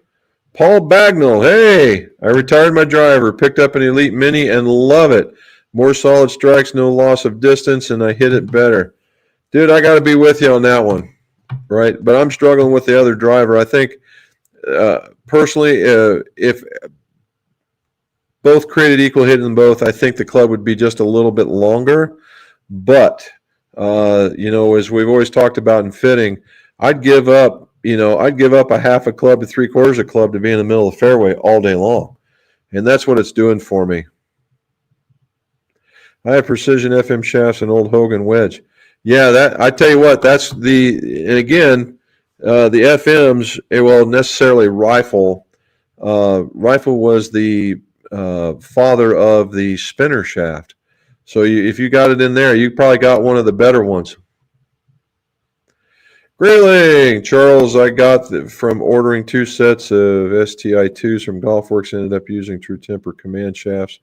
Paul Bagnall. Hey, I retired my driver, picked up an Elite Mini, and love it. More solid strikes, no loss of distance, and I hit it better. Dude, I got to be with you on that one, right? But I'm struggling with the other driver. I think personally, if both created equal hit in both, I think the club would be just a little bit longer. But, you know, as we've always talked about in fitting, I'd give up a half a club to 3/4 a club to be in the middle of the fairway all day long. And that's what it's doing for me. I have precision FM shafts and old Hogan wedge. Yeah, that I tell you what, that's and again, the FMs, well, necessarily Rifle. Rifle was the father of the spinner shaft. So if you got it in there, you probably got one of the better ones. Grayling, Charles, I got from ordering 2 sets of STI2s from Golfworks, ended up using True Temper command shafts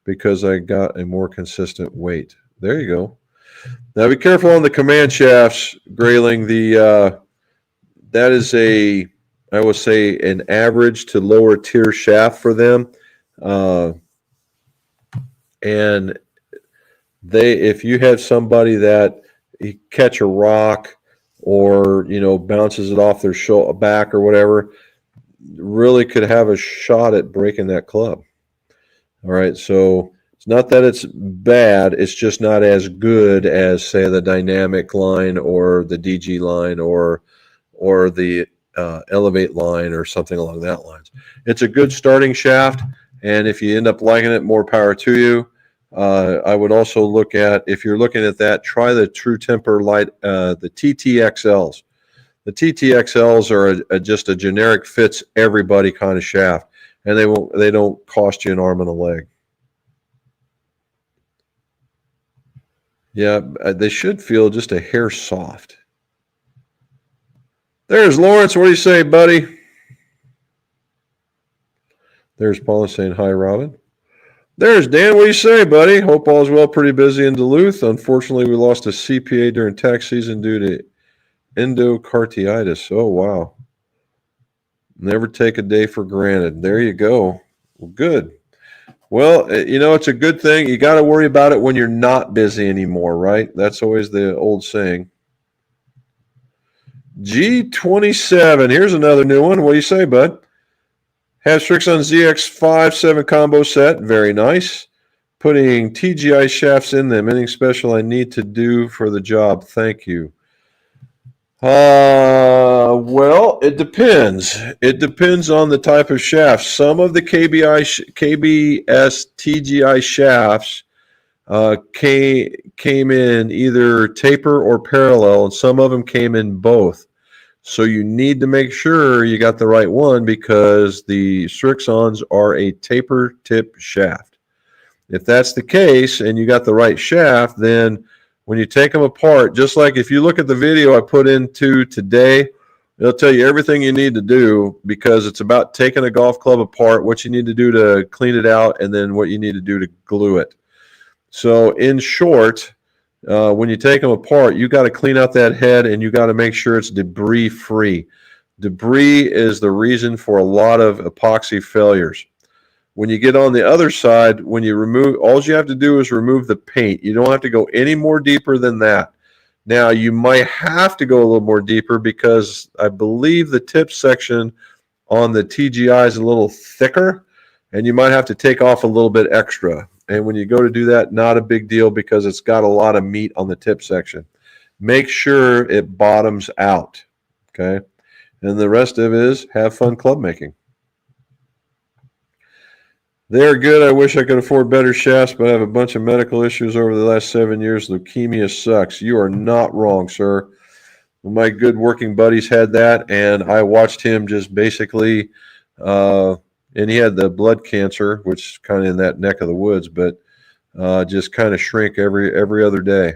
because I got a more consistent weight. There you go. Now be careful on the command shafts, Grayling. That is I would say, an average to lower tier shaft for them, and if you have somebody that you catch a rock or bounces it off their back or whatever, really could have a shot at breaking that club. All right, so it's not that it's bad, it's just not as good as, say, the Dynamic line or the DG line or the Elevate line or something along that lines. It's a good starting shaft, and if you end up liking it, more power to you. I would also look at, if you're looking at that, try the True Temper Light, the TTXLs. The TTXLs are just a generic fits everybody kind of shaft, and they don't cost you an arm and a leg. Yeah, they should feel just a hair soft. There's Lawrence. What do you say, buddy? There's Paula saying hi, Robin. There's Dan. What do you say, buddy? Hope all is well. Pretty busy in Duluth. Unfortunately, we lost a CPA during tax season due to endocarditis. Oh, wow. Never take a day for granted. There you go. Well, good. Well, it's a good thing. You got to worry about it when you're not busy anymore, right? That's always the old saying. G27. Here's another new one. What do you say, bud? Have Strixon ZX57 combo set. Very nice. Putting TGI shafts in them. Anything special I need to do for the job? Thank you. Well, it depends. It depends on the type of shaft. Some of the KBS TGI shafts came in either taper or parallel, and some of them came in both. So you need to make sure you got the right one because the Strixons are a taper tip shaft. If that's the case and you got the right shaft, then when you take them apart, just like if you look at the video I put into today, it'll tell you everything you need to do because it's about taking a golf club apart, what you need to do to clean it out, and then what you need to do to glue it. So in short, when you take them apart, you got to clean out that head and you got to make sure it's debris free. Debris is the reason for a lot of epoxy failures. When you get on the other side, when you remove, all you have to do is remove the paint. You don't have to go any more deeper than that. Now, you might have to go a little more deeper because I believe the tip section on the TGI is a little thicker, and you might have to take off a little bit extra. And when you go to do that, not a big deal because it's got a lot of meat on the tip section. Make sure it bottoms out, okay? And the rest of it is have fun club making. They're good. I wish I could afford better shafts, but I have a bunch of medical issues over the last 7 years. Leukemia sucks. You are not wrong, sir. My good working buddies had that, and I watched him just basically, and he had the blood cancer, which is kind of in that neck of the woods, but just kind of shrink every other day.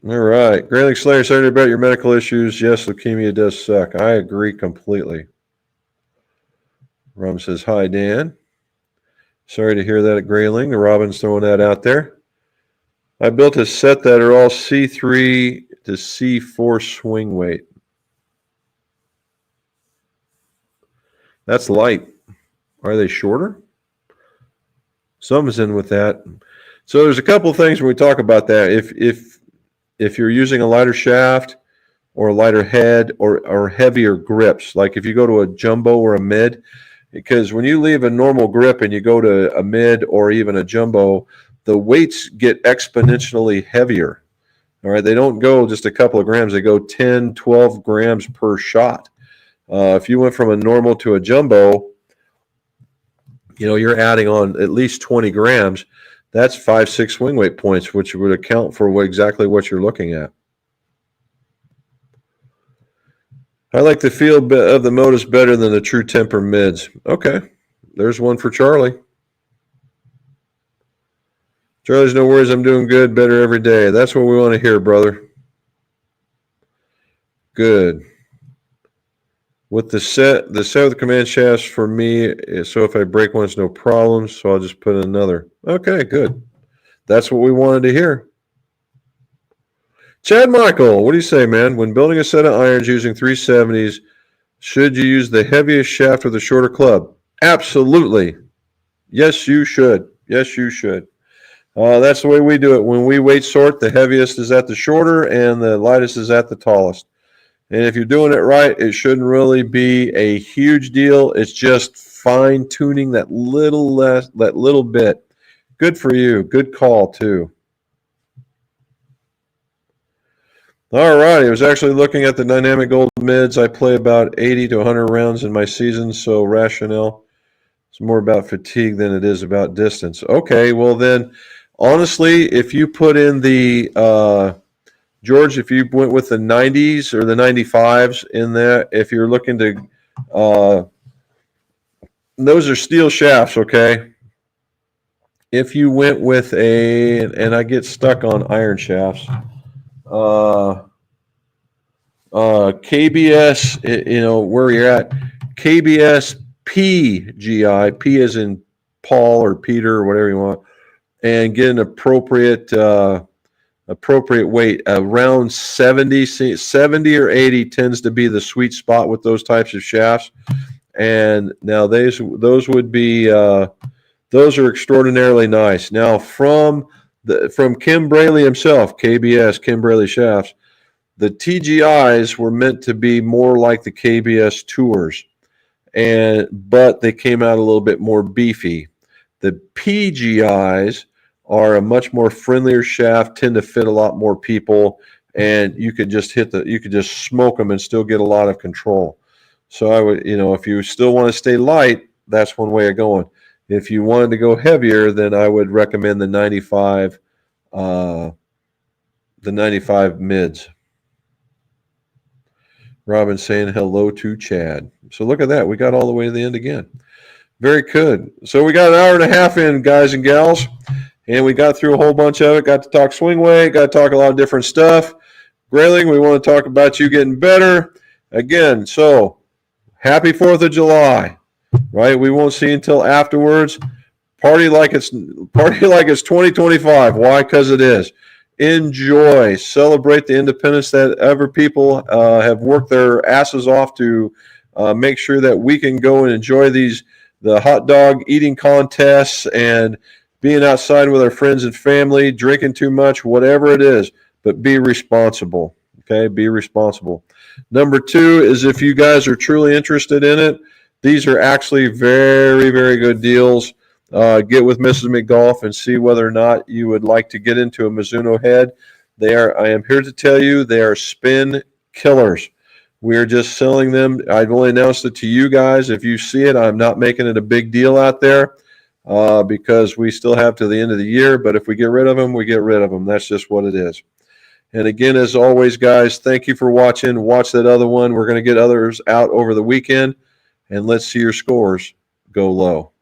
All right. Grayling Slayer, sorry about your medical issues. Yes, leukemia does suck. I agree completely. Rum says, hi, Dan. Sorry to hear that at Grayling. Robin's throwing that out there. I built a set that are all C3 to C4 swing weight. That's light. Are they shorter? Some's in with that. So there's a couple of things when we talk about that. If you're using a lighter shaft or a lighter head or heavier grips, like if you go to a jumbo or a mid, because when you leave a normal grip and you go to a mid or even a jumbo, the weights get exponentially heavier. All right, they don't go just a couple of grams. They go 10, 12 grams per shot. If you went from a normal to a jumbo, you're adding on at least 20 grams. That's 5-6 swing weight points, which would account for exactly what you're looking at. I like the feel of the Motus better than the True Temper mids. Okay, there's one for Charlie. Charlie's no worries. I'm doing good, better every day. That's what we want to hear, brother. Good. With the set with the command shafts for me, so if I break one, it's no problem. So I'll just put in another. Okay, good. That's what we wanted to hear. Chad Michael, what do you say, man? When building a set of irons using 370s, should you use the heaviest shaft with a shorter club? Absolutely. Yes, you should. Yes, you should. That's the way we do it. When we weight sort, the heaviest is at the shorter and the lightest is at the tallest. And if you're doing it right, it shouldn't really be a huge deal. It's just fine-tuning that little bit. Good for you. Good call, too. All right. I was actually looking at the Dynamic Gold mids. I play about 80 to 100 rounds in my season, so rationale is more about fatigue than it is about distance. Okay, well then, honestly, if you put in the George, if you went with the 90s or the 95s in there, if you're looking to, those are steel shafts, okay? If you went with and I get stuck on iron shafts, KBS, where you're at, KBS PGI, P as in Paul or Peter or whatever you want, and get an appropriate weight. Around 70 or 80 tends to be the sweet spot with those types of shafts. And now those would be those are extraordinarily nice. Now from Kim Braley himself, KBS Kim Braley shafts, The TGIs were meant to be more like the KBS Tours, but they came out a little bit more beefy. The PGIs are a much more friendlier shaft, tend to fit a lot more people, and you could just smoke them and still get a lot of control. So I would, if you still want to stay light, that's one way of going. If you wanted to go heavier, then I would recommend the 95, the 95 mids. Robin saying hello to Chad. So look at that. We got all the way to the end again. Very good. So we got an hour and a half in, guys and gals, and we got through a whole bunch of it. Got to talk swing weight, got to talk a lot of different stuff. Grayling, we want to talk about you getting better. Again, so happy 4th of July, right? We won't see you until afterwards. Party like it's 2025. Why? Because it is. Enjoy, celebrate the independence that ever people have worked their asses off to make sure that we can go and enjoy the hot dog eating contests and being outside with our friends and family, drinking too much, whatever it is, but be responsible. Okay, be responsible. Number 2 is if you guys are truly interested in it, these are actually very, very good deals. Get with Mrs. McGolf and see whether or not you would like to get into a Mizuno head. I am here to tell you, they are spin killers. We are just selling them. I've only announced it to you guys. If you see it, I'm not making it a big deal out there because we still have to the end of the year. But if we get rid of them, we get rid of them. That's just what it is. And again, as always, guys, thank you for watching. Watch that other one. We're going to get others out over the weekend. And let's see your scores go low.